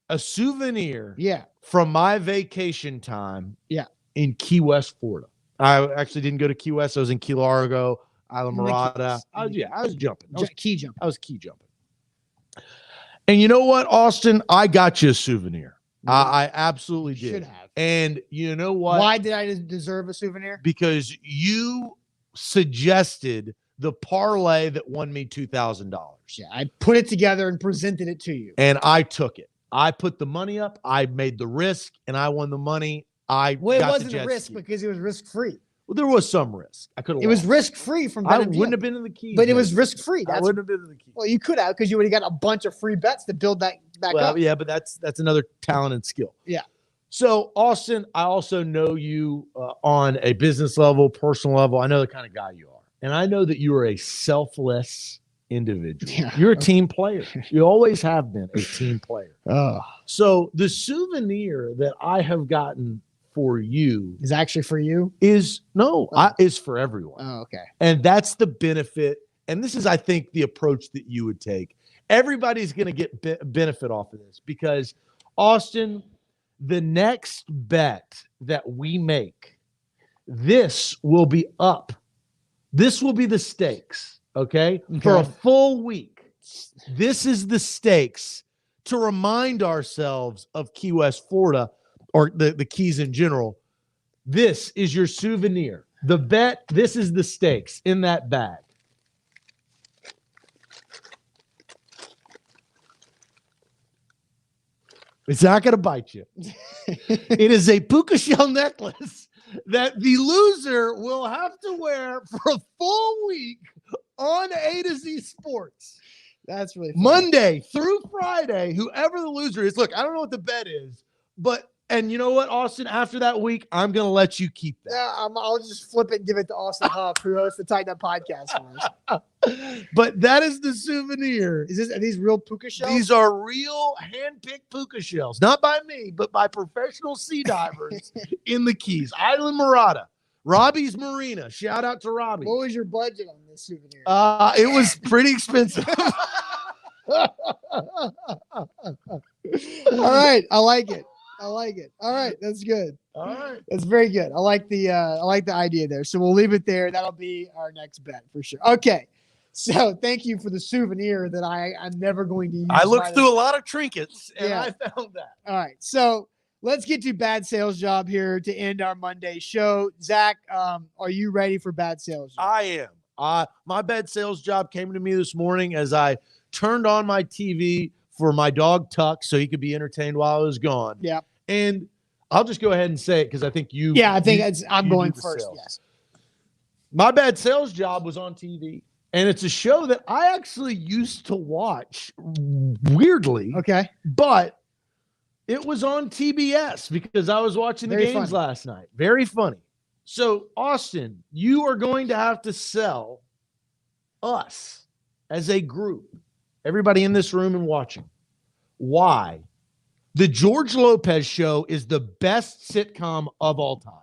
B: a souvenir from my vacation time in Key West, Florida. I actually didn't go to Key West. I was in Key Largo, Isla Mirada. I was jumping. I was key jumping. And you know what, Austin? I got you a souvenir. I absolutely did.
A: Should have.
B: And you know what?
A: Why did I deserve a souvenir?
B: Because you suggested the parlay that won me $2,000.
A: Yeah, I put it together and presented it to you.
B: And I took it. I put the money up. I made the risk, and I won the money.
A: It wasn't a risk because it was risk-free.
B: Well, there was some risk. I could have.
A: It was risk-free from BetMGM.
B: I wouldn't have been in the Keys.
A: But it was risk-free.
B: I wouldn't have been in the Keys.
A: Well, you could have because you would have got a bunch of free bets to build that back up.
B: Yeah, but that's another talent and skill.
A: Yeah.
B: So, Austin, I also know you on a business level, personal level. I know the kind of guy you are. And I know that you are a selfless individual. Yeah. You're a team player. You always have been a team player. So the souvenir that I have gotten for you
A: is actually for you?
B: Is for everyone.
A: Oh, okay.
B: And that's the benefit. And this is, I think, the approach that you would take. Everybody's going to get benefit off of this because, Austin, the next bet that we make, this will be up. This will be the stakes, okay? For a full week. This is the stakes to remind ourselves of Key West, Florida, or the Keys in general. This is your souvenir. The bet, this is the stakes in that bag. It's not going to bite you. It is a puka shell necklace that the loser will have to wear for a full week on A to Z Sports.
A: That's really funny.
B: Monday through Friday, whoever the loser is. Look, I don't know what the bet is, and you know what, Austin? After that week, I'm going to let you keep that.
A: Yeah, I'll just flip it and give it to Austin Huff, who hosts the Tighten Up podcast for us.
B: But that is the souvenir.
A: Are these real puka shells?
B: These are real hand-picked puka shells. Not by me, but by professional sea divers in the Keys. Isla Mirada, Robbie's Marina. Shout out to Robbie.
A: What was your budget on this souvenir?
B: It was pretty expensive.
A: All right, I like it. All right, that's good.
B: All right.
A: That's very good. I like the idea there. So we'll leave it there. That'll be our next bet for sure. Okay. So thank you for the souvenir that I'm never going to use.
B: I looked through a lot of trinkets and
A: Yeah.
B: I found that.
A: All right. So let's get to bad sales job here to end our Monday show. Zach, are you ready for bad sales job?
B: I am. My bad sales job came to me this morning as I turned on my TV for my dog Tuck so he could be entertained while I was gone.
A: Yeah.
B: And I'll just go ahead and say it because I think you.
A: Yeah, I think I'm
B: you
A: going
B: do the
A: first.
B: sales.
A: Yes.
B: My bad sales job was on TV. And it's a show that I actually used to watch weirdly.
A: Okay.
B: But it was on TBS because I was watching the games last night. Very funny. So, Austin, you are going to have to sell us as a group, everybody in this room and watching, why the George Lopez Show is the best sitcom of all time.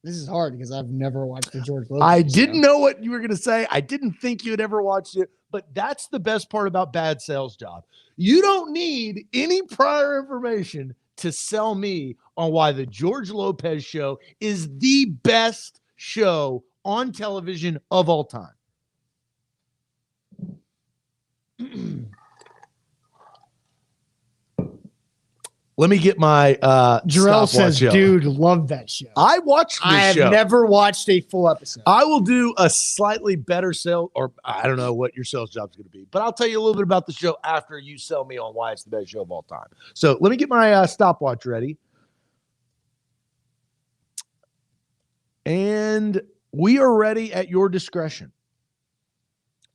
A: This is hard because I've never watched the George Lopez
B: I
A: show.
B: didn't know what you were going to say. I didn't think you had ever watched it, but that's the best part about bad sales job. You don't need any prior information to sell me on why the George Lopez Show is the best show on television of all time. Let me get my
A: Jarrell says,
B: show.
A: dude, love that show.
B: I watched this
A: I have
B: show.
A: never watched a full episode.
B: I will do a slightly better sale, or I don't know what your sales job is going to be, but I'll tell you a little bit about the show after you sell me on why it's the best show of all time. So let me get my stopwatch ready. And we are ready at your discretion.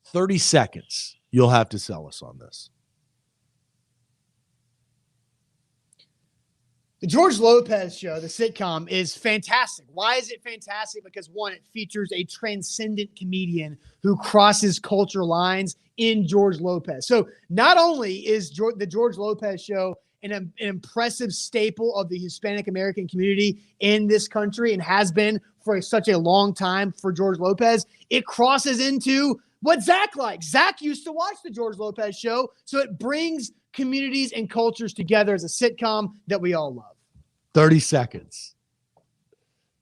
B: 30 seconds. You'll have to sell us on this.
A: The George Lopez Show, the sitcom, is fantastic. Why is it fantastic? Because, one, it features a transcendent comedian who crosses culture lines in George Lopez. So not only is the George Lopez Show an impressive staple of the Hispanic American community in this country and has been for such a long time for George Lopez, it crosses into what Zach likes. Zach used to watch the George Lopez Show, so it brings communities and cultures together as a sitcom that we all love.
B: 30 seconds.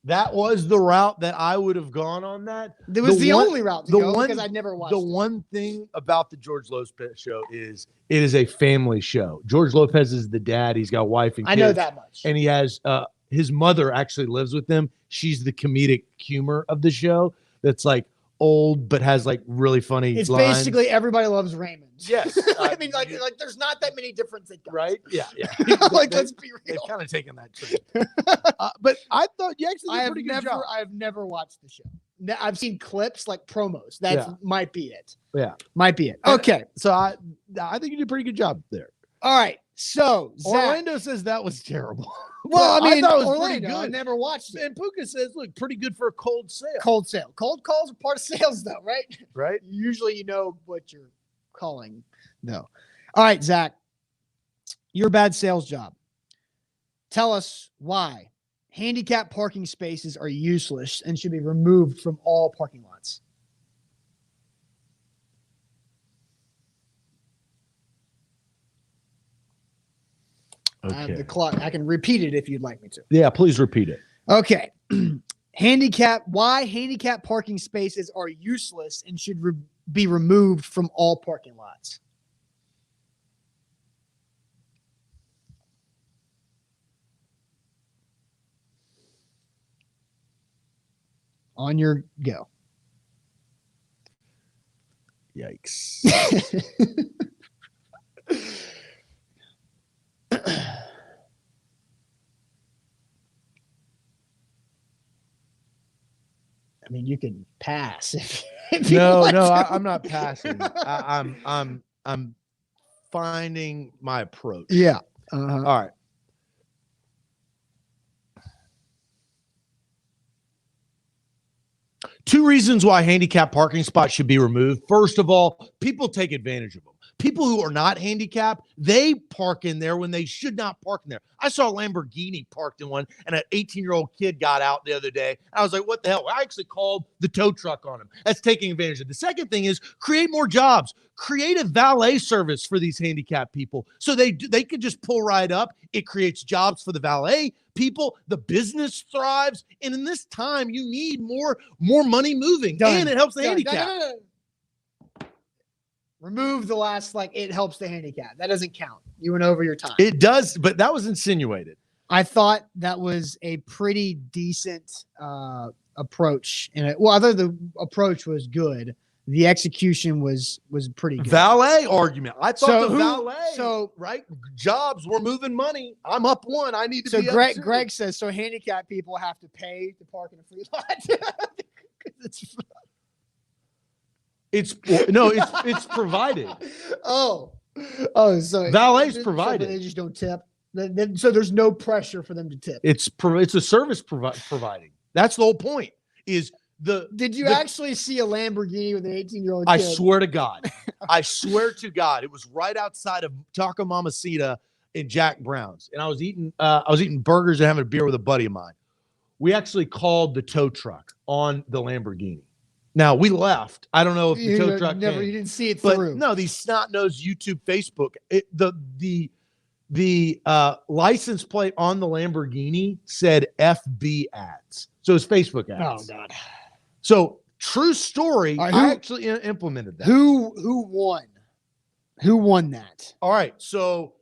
B: That was the route that I would have gone on that.
A: It was the only route to go because I'd never watched
B: it. The one thing about the George Lopez Show is it is a family show. George Lopez is the dad. He's got a wife and kids.
A: I know that much.
B: And he has his mother actually lives with him. She's the comedic humor of the show that's like old but has like really funny
A: It's
B: lines.
A: basically Everybody Loves Raymond.
B: Yes.
A: I mean, like there's not that many different sitcoms.
B: Right? Yeah.
A: Like, let's be real.
B: They've kind of taken that trend. But I thought you actually did a pretty good job.
A: I have never watched the show. I've seen clips like promos. That might be it.
B: Yeah.
A: Might be it. Okay.
B: So I think you did a pretty good job there.
A: All right. So Zach,
B: Orlando says that was terrible.
A: well, I mean,
B: thought it was
A: Orlando,
B: pretty good.
A: I never watched it.
B: And Puka says, look, pretty good for a cold sale.
A: Cold sale. Cold calls are part of sales, though, right?
B: Right?
A: Usually you know what you're calling, though. All right, Zach, your bad sales job. Tell us why handicap parking spaces are useless and should be removed from all parking lots.
B: Okay.
A: I have the clock. I can repeat it if you'd like me to.
B: Yeah, please repeat it.
A: Okay. Why handicap parking spaces are useless and should be removed from all parking lots. On your go.
B: Yikes.
A: I mean, you can pass if
B: No,
A: you want to.
B: I'm not passing. I'm finding my approach.
A: Yeah.
B: All right. Two reasons why handicap parking spots should be removed. First of all, people take advantage of them. People who are not handicapped, they park in there when they should not park in there. I saw a Lamborghini parked in one, and an 18-year-old kid got out the other day. I was like, what the hell? I actually called the tow truck on him. That's taking advantage of it. The second thing is create more jobs. Create a valet service for these handicapped people so they could just pull right up. It creates jobs for the valet people. The business thrives. And in this time, you need more money moving.
A: Done.
B: And it helps the
A: Done.
B: handicapped.
A: Done. Remove the last, it helps the handicap. That doesn't count. You went over your time.
B: It does, but that was insinuated.
A: I thought that was a pretty decent approach. And I thought the approach was good. The execution was pretty good.
B: Valet argument. I thought valet.
A: So
B: right, jobs were moving money. I'm up one. I need to be
A: Greg,
B: up two.
A: Greg says, so handicapped people have to pay to park in a free lot. It's provided. So
B: valet's provided.
A: So they just don't tip. So there's no pressure for them to tip.
B: It's a service providing. That's the whole point. Did
A: you actually see a Lamborghini with an 18-year-old kid?
B: I swear to God. I swear to God. It was right outside of Taco Mamacita in Jack Brown's. And I was eating burgers and having a beer with a buddy of mine. We actually called the tow truck on the Lamborghini. Now, we left. I don't know if the tow truck came.
A: You didn't see it
B: but
A: through.
B: No, these snot-nosed YouTube, Facebook. The license plate on the Lamborghini said FB ads. So it's Facebook ads.
A: Oh, God.
B: So, true story,
A: right,
B: I actually implemented that.
A: Who won? Who won that?
B: All right, so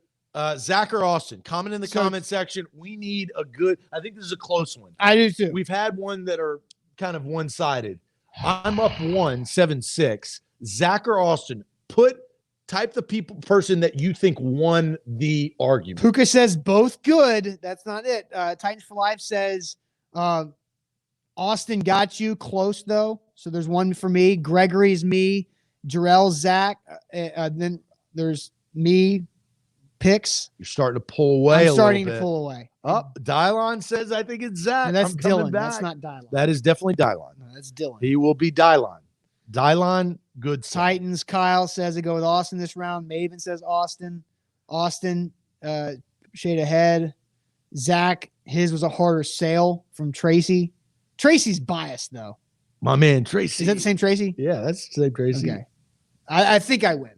B: Zach or Austin, comment in the comment section. We need I think this is a close one.
A: I do too.
B: We've had one that are kind of one-sided. I'm up 7-6. Zach or Austin, type the person that you think won the argument.
A: Puka says both good. That's not it. Titans for Life says Austin got you close though. So there's one for me. Gregory's me. Jarrell, Zach. Then there's me. Picks.
B: You're starting to pull away.
A: I'm starting to pull away.
B: Dylon says I think it's Zach.
A: No, that's Dylan. That's not Dylon.
B: That is definitely Dylon.
A: No, that's Dylan.
B: He will be Dylon. Dylon, good son.
A: Titans. Kyle says I go with Austin this round. Maven says Austin. Austin, shade ahead. Zach, his was a harder sale from Tracy. Tracy's biased though.
B: My man Tracy.
A: Is that the same Tracy?
B: Yeah, that's the same Tracy.
A: Okay. I think I win.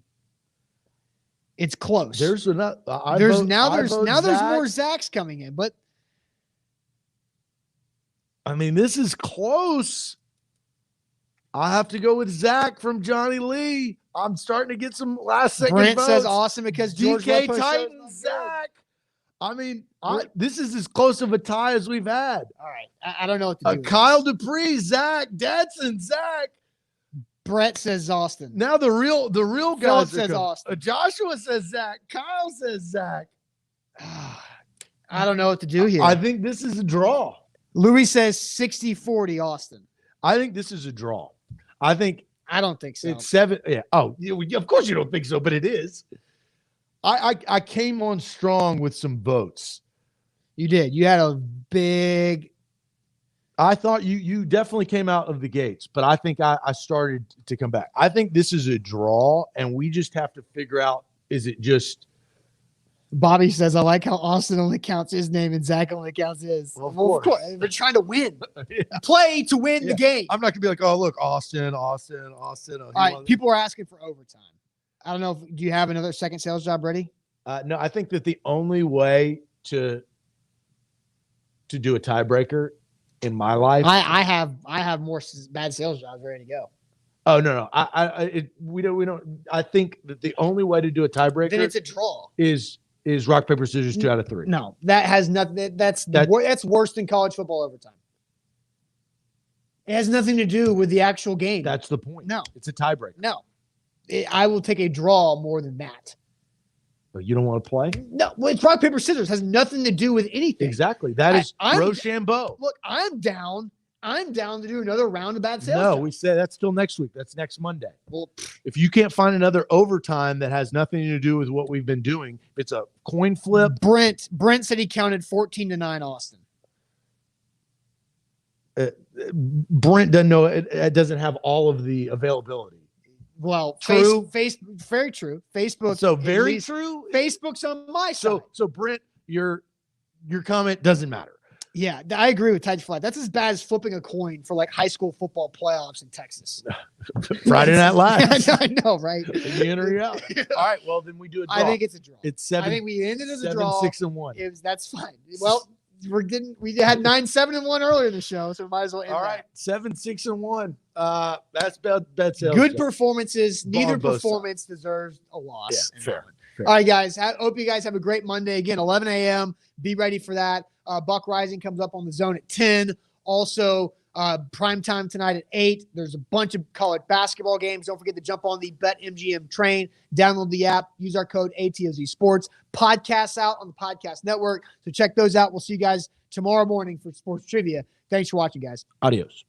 A: It's close.
B: There's now
A: there's more Zachs coming in, but
B: I mean this is close. I have to go with Zach from Johnny Lee. I'm starting to get some last second
A: Brent
B: votes.
A: says awesome because George
B: DK Titans Zach. I mean, this is as close of a tie as we've had.
A: All right, I don't know what to do.
B: Kyle Dupree, Zach, Dadson, Zach.
A: Brett says Austin.
B: Now the real
A: Philip
B: guys
A: says Austin.
B: Joshua says Zach. Kyle says Zach.
A: I don't know what to do here.
B: I think this is a draw.
A: Louis says 60-40 Austin.
B: I think this is a draw. I
A: don't think so.
B: It's 7. Yeah. Oh, of course you don't think so, but it is. I came on strong with some votes.
A: You did. You had a big.
B: I thought you definitely came out of the gates, but I think I started to come back. I think this is a draw, and we just have to figure out, is it just.
A: Bobby says, I like how Austin only counts his name and Zach only counts his.
B: Well, of course.
A: We're trying to win.
B: Yeah.
A: Play to win the game.
B: I'm not going to be like, oh, look, Austin.
A: All right, people are asking for overtime. I don't know. Do you have another second sales job ready?
B: No, I think that the only way to do a tiebreaker in my life.
A: I have more bad sales jobs ready to go.
B: Oh, no. We don't. I think that the only way to do a tiebreaker.
A: Then it's a draw.
B: Is rock, paper, scissors, 2 out of 3.
A: No, that has nothing. That's worse than college football overtime. It has nothing to do with the actual game.
B: That's the point.
A: No.
B: It's a tiebreaker.
A: No. I will take a draw more than that.
B: But you don't want to play?
A: No, well, it's rock, paper, scissors. It has nothing to do with anything.
B: Exactly. That is Rochambeau.
A: Look, I'm down to do another round of bad sales.
B: No, we said that's still next week. That's next Monday.
A: Well,
B: if you can't find another overtime that has nothing to do with what we've been doing, if it's a coin flip.
A: Brent said he counted 14-9 Austin.
B: Brent doesn't know it doesn't have all of the availability.
A: Well,
B: True.
A: Very true. Facebook.
B: So
A: at
B: very
A: least-
B: true.
A: Facebook's on my side.
B: So Brent, your comment doesn't matter.
A: Yeah, I agree with Ted Flat. That's as bad as flipping a coin for like high school football playoffs in Texas.
B: Friday Night Live.
A: I know, right?
B: You in or you out? All right. Well, then we do a draw.
A: I think it's a draw.
B: It's 7.
A: I think we ended as a
B: 7,
A: draw.
B: 6-1.
A: That's fine. Well, we had 9-7-1 earlier in the show, so we might as well end
B: All right,
A: that.
B: 7, 6-1. That's sales.
A: Good
B: Jeff.
A: performances. Neither
B: both
A: performance deserves a loss.
B: Yeah,
A: in
B: fair.
A: that one. All right, guys. Hope you guys have a great Monday. Again, 11 a.m. Be ready for that. Buck Rising comes up on the Zone at 10. Also, prime time tonight at 8. There's a bunch of college basketball games. Don't forget to jump on the BetMGM train. Download the app. Use our code ATOZ Sports. Podcasts out on the podcast network. So check those out. We'll see you guys tomorrow morning for sports trivia. Thanks for watching, guys.
B: Adios.